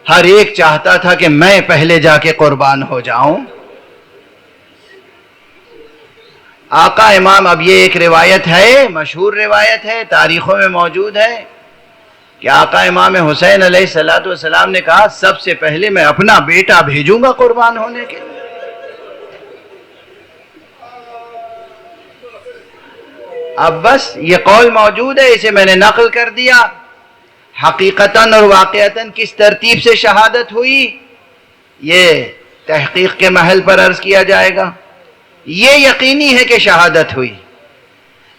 ہر ایک چاہتا تھا کہ میں پہلے جا کے قربان ہو جاؤں۔ آقا امام، اب یہ ایک روایت ہے، مشہور روایت ہے، تاریخوں میں موجود ہے کہ آقا امام حسین علیہ السلام نے کہا سب سے پہلے میں اپنا بیٹا بھیجوں گا قربان ہونے کے لیے۔ اب بس یہ قول موجود ہے، اسے میں نے نقل کر دیا۔ حقیقتاً اور واقعتاً کس ترتیب سے شہادت ہوئی یہ تحقیق کے محل پر عرض کیا جائے گا۔ یہ یقینی ہے کہ شہادت ہوئی،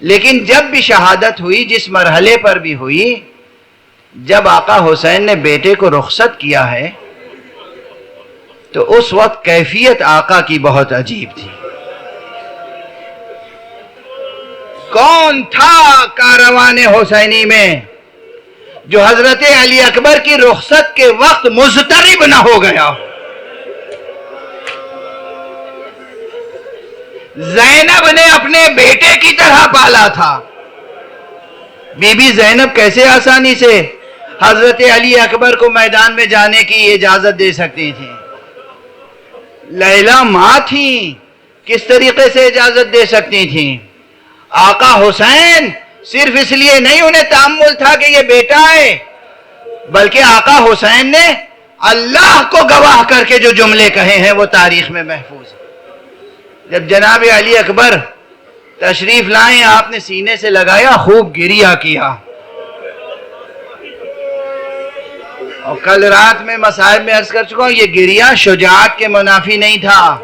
لیکن جب بھی شہادت ہوئی، جس مرحلے پر بھی ہوئی، جب آقا حسین نے بیٹے کو رخصت کیا ہے تو اس وقت کیفیت آقا کی بہت عجیب تھی۔ کون تھا کاروان حسینی میں جو حضرت علی اکبر کی رخصت کے وقت مضطرب نہ ہو گیا؟ زینب نے اپنے بیٹے کی طرح پالا تھا۔ بی بی زینب کیسے آسانی سے حضرت علی اکبر کو میدان میں جانے کی اجازت دے سکتی تھی؟ لیلا ماں تھیں، کس طریقے سے اجازت دے سکتی تھیں؟ آقا حسین صرف اس لیے نہیں انہیں تأمل تھا کہ یہ بیٹا ہے، بلکہ آقا حسین نے اللہ کو گواہ کر کے جو جملے کہے ہیں وہ تاریخ میں محفوظ ہیں۔ جب جناب علی اکبر تشریف لائیں، آپ نے سینے سے لگایا، خوب گریہ کیا۔ اور کل رات میں مصائب میں عرض کر چکا ہوں، یہ گریہ شجاعت کے منافی نہیں تھا۔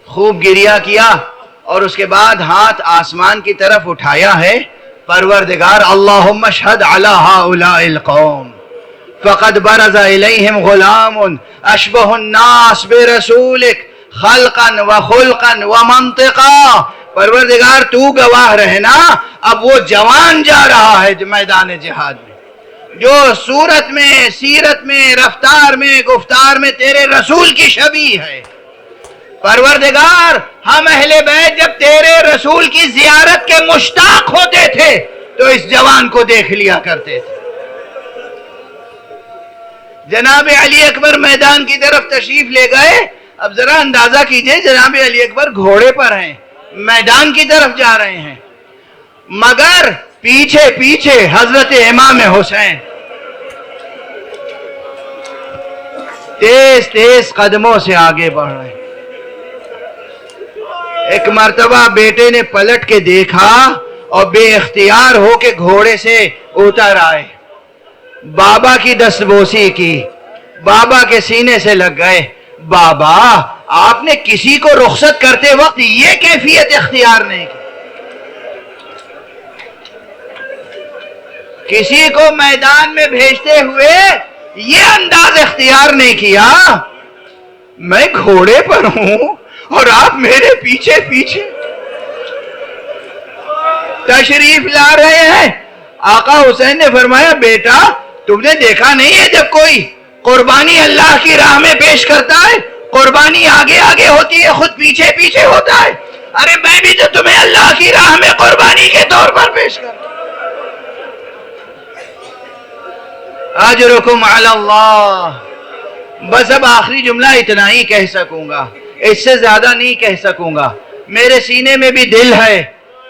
خوب گریہ کیا اور اس کے بعد ہاتھ آسمان کی طرف اٹھایا ہے، پروردگار اللہم اشہد علی ہؤلاء القوم فقد برز الیہم غلام اشبہ الناس برسولک خلقا وخلقا ومنطقا۔ پروردگار تو گواہ رہنا، اب وہ جوان جا رہا ہے میدان جہاد میں، جو صورت میں، سیرت میں، رفتار میں، گفتار میں تیرے رسول کی شبیہ ہے۔ پروردگار ہم اہل بیت جب تیرے رسول کی زیارت کے مشتاق ہوتے تھے تو اس جوان کو دیکھ لیا کرتے تھے۔ جناب علی اکبر میدان کی طرف تشریف لے گئے۔ اب ذرا اندازہ کیجئے، جناب علی اکبر گھوڑے پر ہیں، میدان کی طرف جا رہے ہیں، مگر پیچھے پیچھے حضرت امام حسین تیز تیز قدموں سے آگے بڑھ رہے ہیں۔ ایک مرتبہ بیٹے نے پلٹ کے دیکھا اور بے اختیار ہو کے گھوڑے سے اتر آئے، بابا کی دستبوسی کی، بابا کے سینے سے لگ گئے۔ بابا، آپ نے کسی کو رخصت کرتے وقت یہ کیفیت اختیار نہیں کی، کسی کو میدان میں بھیجتے ہوئے یہ انداز اختیار نہیں کیا۔ میں گھوڑے پر ہوں اور آپ میرے پیچھے پیچھے تشریف لا رہے ہیں۔ آقا حسین نے فرمایا بیٹا، تم نے دیکھا نہیں ہے جب کوئی قربانی اللہ کی راہ میں پیش کرتا ہے، قربانی آگے آگے ہوتی ہے، خود پیچھے پیچھے ہوتا ہے۔ ارے میں بھی تو تمہیں اللہ کی راہ میں قربانی کے طور پر پیش کرتا ہوں۔ اجرکم علی اللہ۔ بس اب آخری جملہ اتنا ہی کہہ سکوں گا، اس سے زیادہ نہیں کہہ سکوں گا۔ میرے سینے میں بھی دل ہے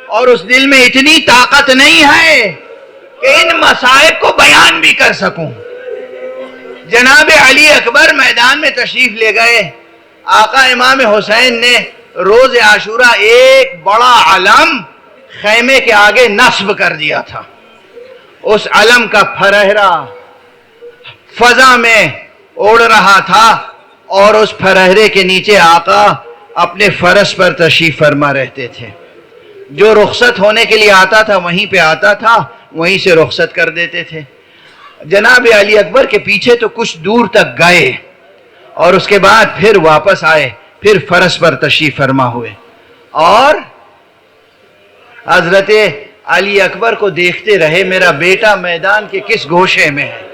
اور اس دل میں اتنی طاقت نہیں ہے کہ ان مصائب کو بیان بھی کر سکوں۔ جناب علی اکبر میدان میں تشریف لے گئے۔ آقا امام حسین نے روز عاشورہ ایک بڑا علم خیمے کے آگے نصب کر دیا تھا۔ اس علم کا پھرہرا فضا میں اڑ رہا تھا اور اس پھرہرے کے نیچے آقا اپنے فرض پر تشریف فرما رہتے تھے. جو رخصت ہونے کے لیے آتا تھا وہیں پہ آتا تھا, وہیں سے رخصت کر دیتے تھے. جناب علی اکبر کے پیچھے تو کچھ دور تک گئے اور اس کے بعد پھر واپس آئے, پھر فرض پر تشریف فرما ہوئے, اور حضرت علی اکبر کو دیکھتے رہے میرا بیٹا میدان کے کس گوشے میں ہے.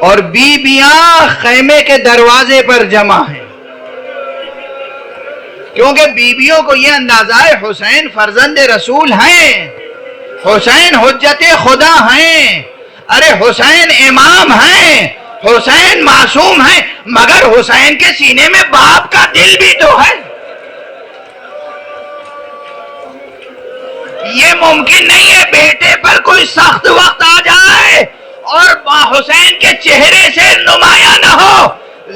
اور بیویاں خیمے کے دروازے پر جمع ہیں, کیونکہ بیویوں کو یہ اندازہ ہے حسین فرزند رسول ہیں, حسین حجت خدا ہیں, ارے حسین امام ہیں, حسین معصوم ہیں, مگر حسین کے سینے میں باپ کا دل بھی تو ہے. یہ ممکن نہیں ہے بیٹے پر کوئی سخت وقت آ جائے اور حسین کے چہرے سے نمایاں نہ ہو.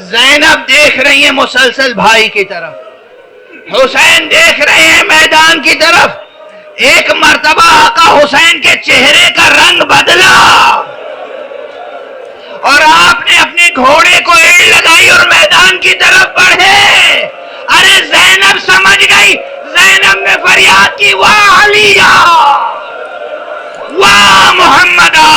زینب دیکھ رہی ہیں مسلسل بھائی کی طرف, حسین دیکھ رہے ہیں میدان کی طرف. ایک مرتبہ آقا حسین کے چہرے کا رنگ بدلا اور آپ نے اپنے گھوڑے کو ایڑ لگائی اور میدان کی طرف بڑھے. ارے زینب سمجھ گئی, زینب نے فریاد کی, واہ علیہ واہ محمدہ.